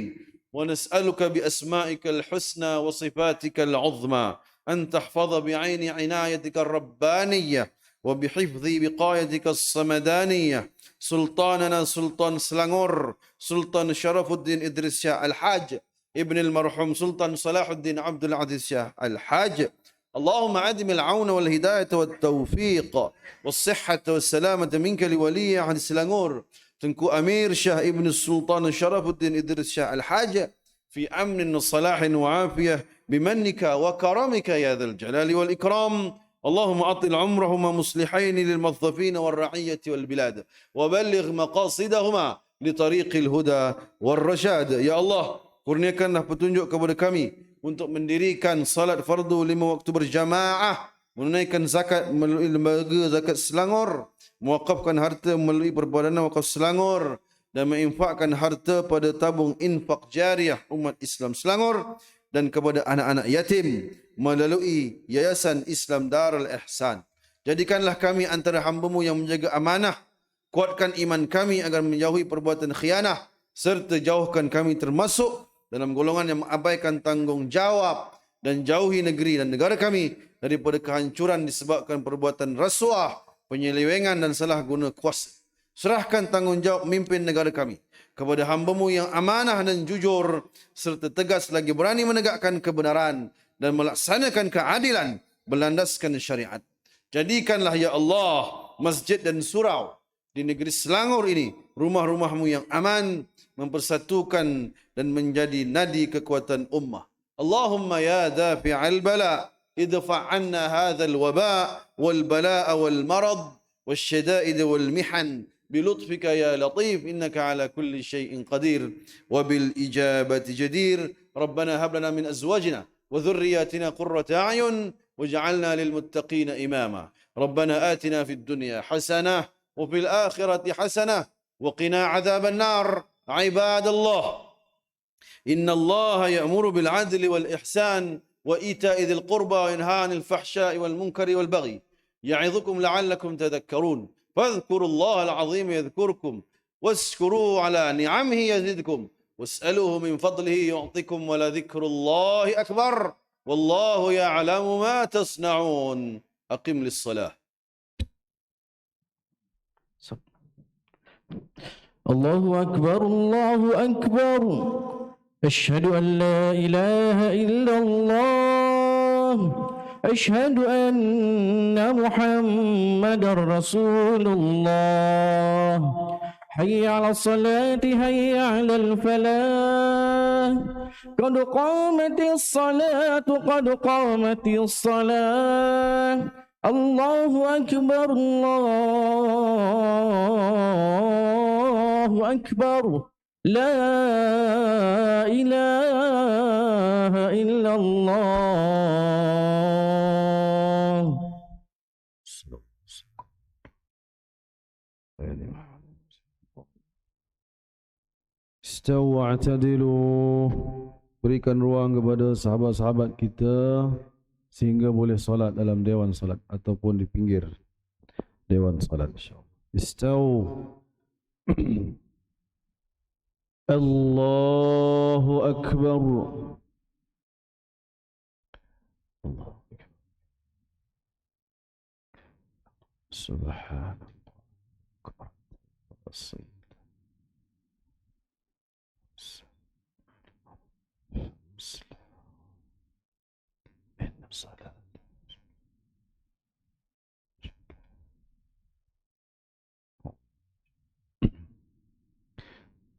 ونسألك بأسمائك الحسنى وصفاتك العظمى أن تحفظ بعين عنايتك الربانية وبحفظ بقايتك الصمدانية سلطاننا سلطان سلانغور سلطان شرف الدين إدريس شاه الحاج ابن المرحوم سلطان صلاح الدين عبد العزيز شاه الحاج. اللهم عدم العون والهداية والتوفيق والصحة والسلامة منك لولي عهد سلانغور تنكو أمير شاه ابن السلطان شرف الدين إدريس شاه الحاج في أمن وصلاح وعافية بمنك وكرمك يا ذا الجلال والإكرام. اللهم أطل عمرهما مصلحين للموظفين والرعية والبلاد وبلغ مقاصدهما لطريق الهدى والرشاد. Ya Allah, kurniakanlah petunjuk kepada kami untuk mendirikan salat fardu 5 waktu berjamaah, menunaikan zakat melalui lembaga zakat Selangor, mewakafkan harta melalui Perbadanan Wakaf Selangor dan menginfakkan harta pada tabung infak jariah umat Islam Selangor dan kepada anak-anak yatim melalui Yayasan Islam Darul Ihsan. Jadikanlah kami antara hamba-Mu yang menjaga amanah, kuatkan iman kami agar menjauhi perbuatan khianah, serta jauhkan kami termasuk dalam golongan yang mengabaikan tanggungjawab dan jauhi negeri dan negara kami daripada kehancuran disebabkan perbuatan rasuah, penyelewengan dan salah guna kuasa. Serahkan tanggungjawab memimpin negara kami kepada hamba-Mu yang amanah dan jujur serta tegas lagi berani menegakkan kebenaran dan melaksanakan keadilan berlandaskan syariat. Jadikanlah ya Allah masjid dan surau di negeri Selangor ini rumah-rumah-Mu yang aman, mempersatukan dan menjadi nadi kekuatan ummah. Allahumma ya dafi'al bala idfa' anna hadzal waba' wal bala'a wal marad wasyada'id wal mihan بلطفك يا لطيف إنك على كل شيء قدير وبالإجابة جدير ربنا هب لنا من أزواجنا وذرياتنا قرة أعين واجعلنا للمتقين إماما ربنا آتنا في الدنيا حسنة وفي الآخرة حسنة وقنا عذاب النار عباد الله إن الله يأمر بالعدل والإحسان وإيتاء ذي القربى وينهى عن الفحشاء والمنكر والبغي يعظكم لعلكم تذكرون فاذكروا الله العظيم يذكركم واشكروه على نعمه يزدكم واسألوه من فضله يعطكم ولذكر الله أكبر والله يعلم ما تصنعون أقم للصلاة الله أكبر الله أكبر أشهد أن لا إله إلا الله أشهد أن محمد رسول الله حي على الصلاة حي على الفلاح قد قامت الصلاة قد قامت الصلاة الله أكبر الله أكبر لا إله إلا الله. Istawu wa'tadilu. Berikan ruang kepada sahabat-sahabat kita sehingga boleh solat dalam dewan solat ataupun di pinggir dewan solat insyaallah. Istawu. Allahu akbar. Allahu akbar. Subhanallah.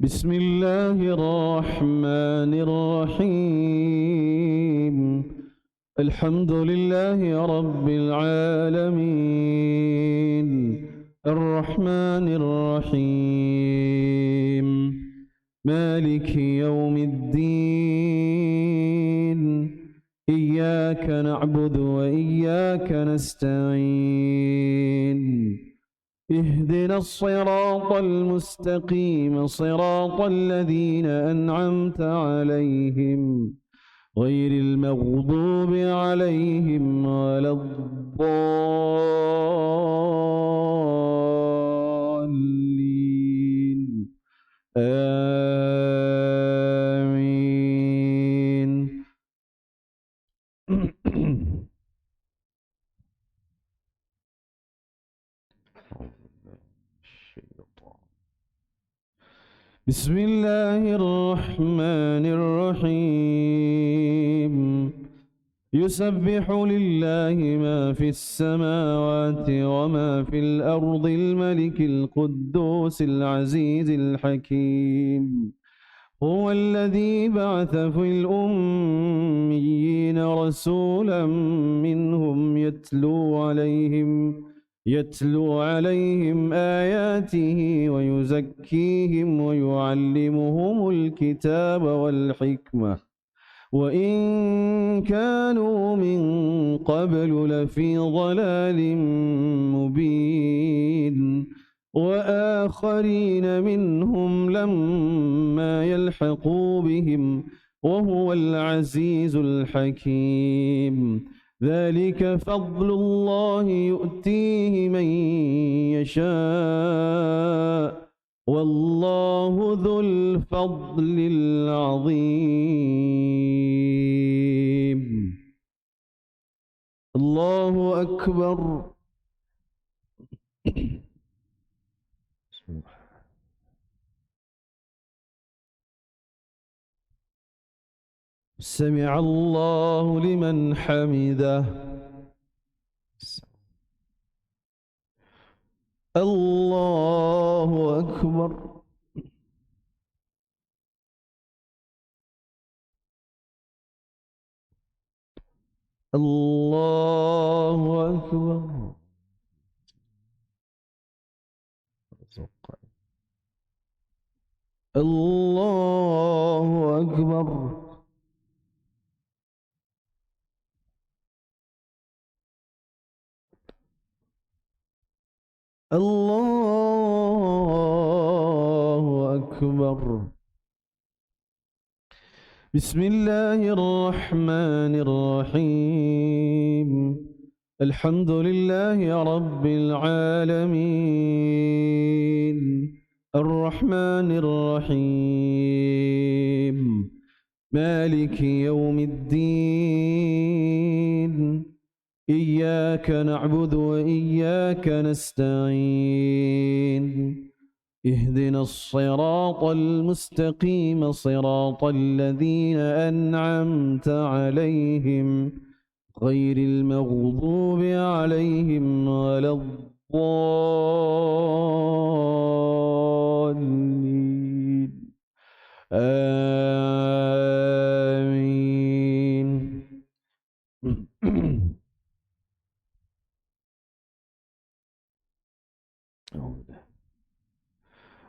بسم الله الرحمن الرحيم الحمد لله رب العالمين الرحمن الرحيم مالك يوم الدين إياك نعبد وإياك نستعين اهدنا الصراط المستقيم صراط الذين أنعمت عليهم غير المغضوب عليهم ولا الضالين آمين. بسم الله الرحمن الرحيم يسبح لله ما في السماوات وما في الأرض الملك القدوس العزيز الحكيم هو الذي بعث في الأميين رسولا منهم يتلو عليهم آياته ويزكيهم ويعلمهم الكتاب والحكمة وإن كانوا من قبل لفي ضلال مبين وآخرين منهم لما يلحقوا بهم وهو العزيز الحكيم ذلك فضل الله يؤتيه من يشاء والله ذو الفضل العظيم. الله أكبر. سمع الله لمن حمده. الله أكبر. الله أكبر. الله أكبر. الله أكبر. بسم الله الرحمن الرحيم. الحمد لله رب العالمين الرحمن الرحيم مالك يوم الدين إياك نعبد وإياك نستعين اهدنا الصراط المستقيم صراط الذين أنعمت عليهم غير المغضوب عليهم ولا الضالين آمين.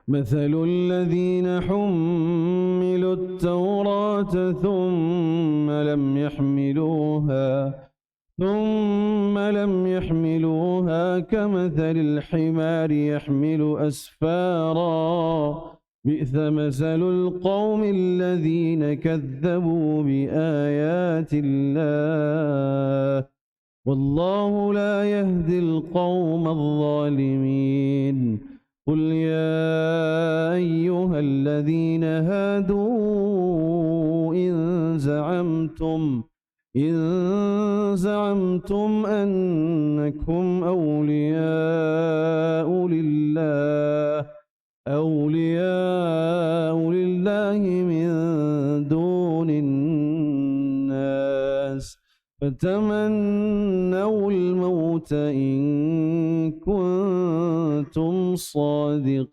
مثل الذين حملوا التوراة ثم لم يحملوها كمثل الحمار يحمل أسفارا بئس مثل القوم الذين كذبوا بآيات الله والله لا يهدي القوم الظالمين. قل يا أيها الذين هادوا إن زعمتم أنكم أولياء لله من دون الناس فتمنوا الموت إن كنتم صادقين.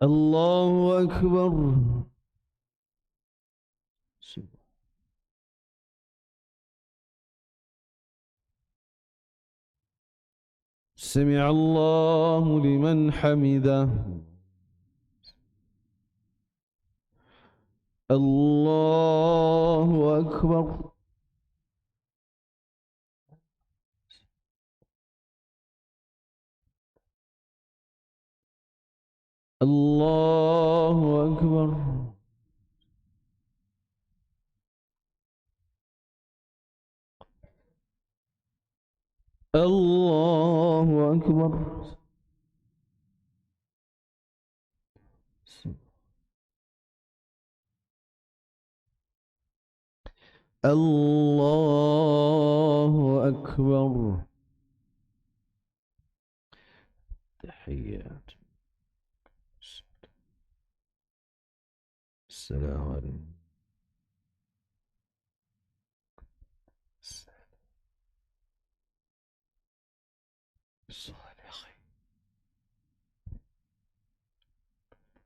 الله أكبر. سمع الله لمن حمده. الله أكبر. الله أكبر. الله أكبر. الله أكبر. تحيات السلام عليكم. الصالحين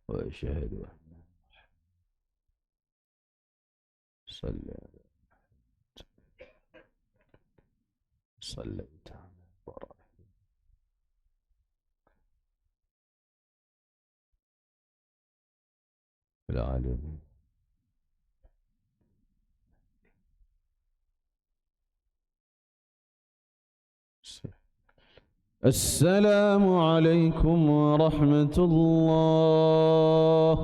وأشهد أن صليت على إبراهيم في العالمين. السلام عليكم ورحمة الله.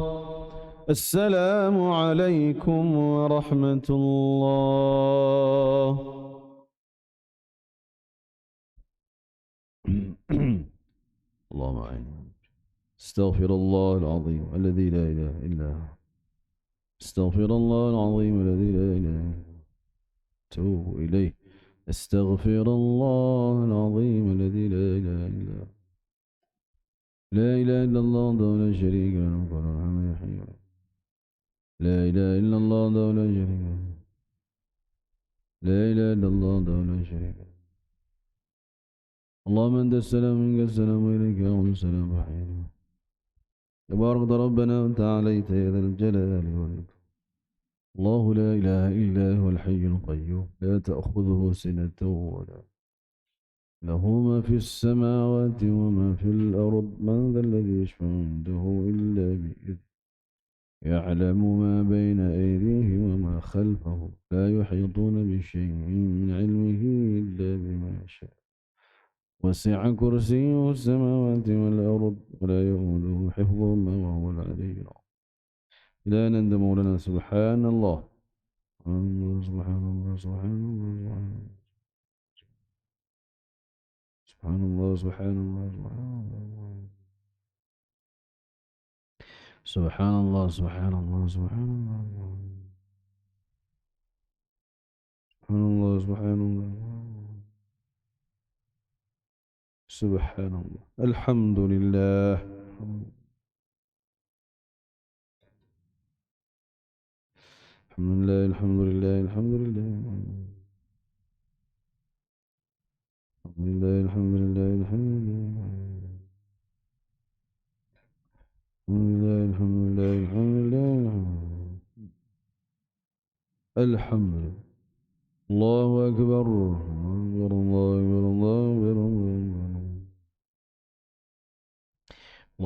السلام عليكم ورحمة الله. اللهم أعنا. استغفر الله العظيم الذي لا إله إلا هو. استغفر الله العظيم الذي لا إله إلا هو. توب إليه. استغفر الله العظيم الذي لا إله إلا هو. لا إله إلا الله وحده لا شريك له له الحمد يحيي. لا إله إلا الله وحده لا شريك له. لا إله إلا الله وحده لا شريك له. اللهم أنت السلام منك السلام وإليك يعود السلام وحينا. تبارك ربنا وتعاليت يا ذا الجلال والإكرام. الله لا إله إلا هو الحي القيوم لا تأخذه سنة ولا له ما في السماوات وما في الأرض من ذا الذي يشفع عنده إلا بإذنه يعلم ما بين أيديهم وما خلفهم لا يحيطون بشيء من علمه إلا بما شاء وسع كرسيه السماوات والأرض ولا يؤوده حفظهما وهو العلي العظيم لا نند مولانا سبحان الله سبحان الله سبحان الله سبحان الله سبحان الله سبحان الله سبحان الله سبحان الله سبحان الله سبحان الله سبحان الله الحمد لله الحمد لله الحمد لله الحمد لله الحمد لله الحمد لله الحمد لله الحمد لله الحمد لله الحمد لله الله أكبر الله أكبر الله أكبر الله أكبر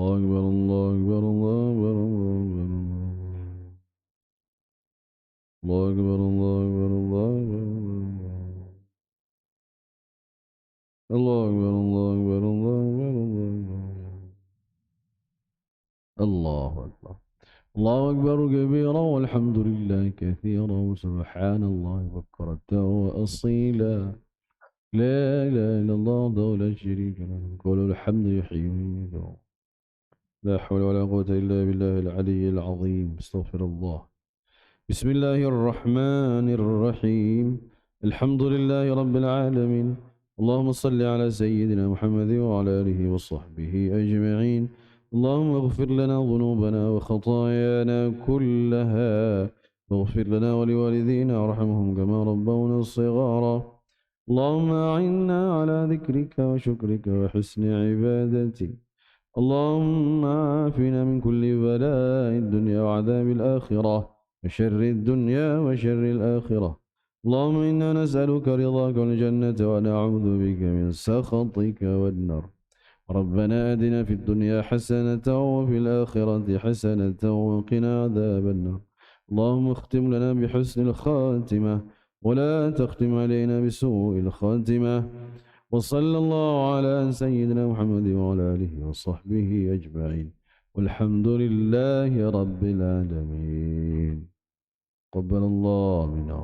الله أكبر الله أكبر الله أكبر الله أكبر الله أكبر الله أكبر الله أكبر الله أكبر الله أكبر الله أكبر كبيرا والحمد لله كثيرا وسبحان الله بكرة وأصيلا لا إله إلا الله وحده لا شريك له قول الحمد يحيي ويميت لا حول ولا قوة إلا بالله العلي العظيم استغفر الله بسم الله الرحمن الرحيم الحمد لله رب العالمين اللهم صل على سيدنا محمد وعلى آله وصحبه أجمعين اللهم اغفر لنا ذنوبنا وخطايانا كلها واغفر لنا ولوالدينا وارحمهم كما ربونا صغارا اللهم أعنا على ذكرك وشكرك وحسن عبادتك اللهم عافنا من كل بلاء الدنيا وعذاب الآخرة وشر الدنيا وشر الآخرة اللهم إنا نسألك رضاك والجنة ونعوذ بك من سخطك والنار ربنا آتنا في الدنيا حسنة وفي الآخرة حسنة وقنا عذاب النار اللهم اختم لنا بحسن الخاتمة ولا تختم علينا بسوء الخاتمة وصلى الله على سيدنا محمد وعلى آله وصحبه أجمعين والحمد لله رب العالمين قبل الله منا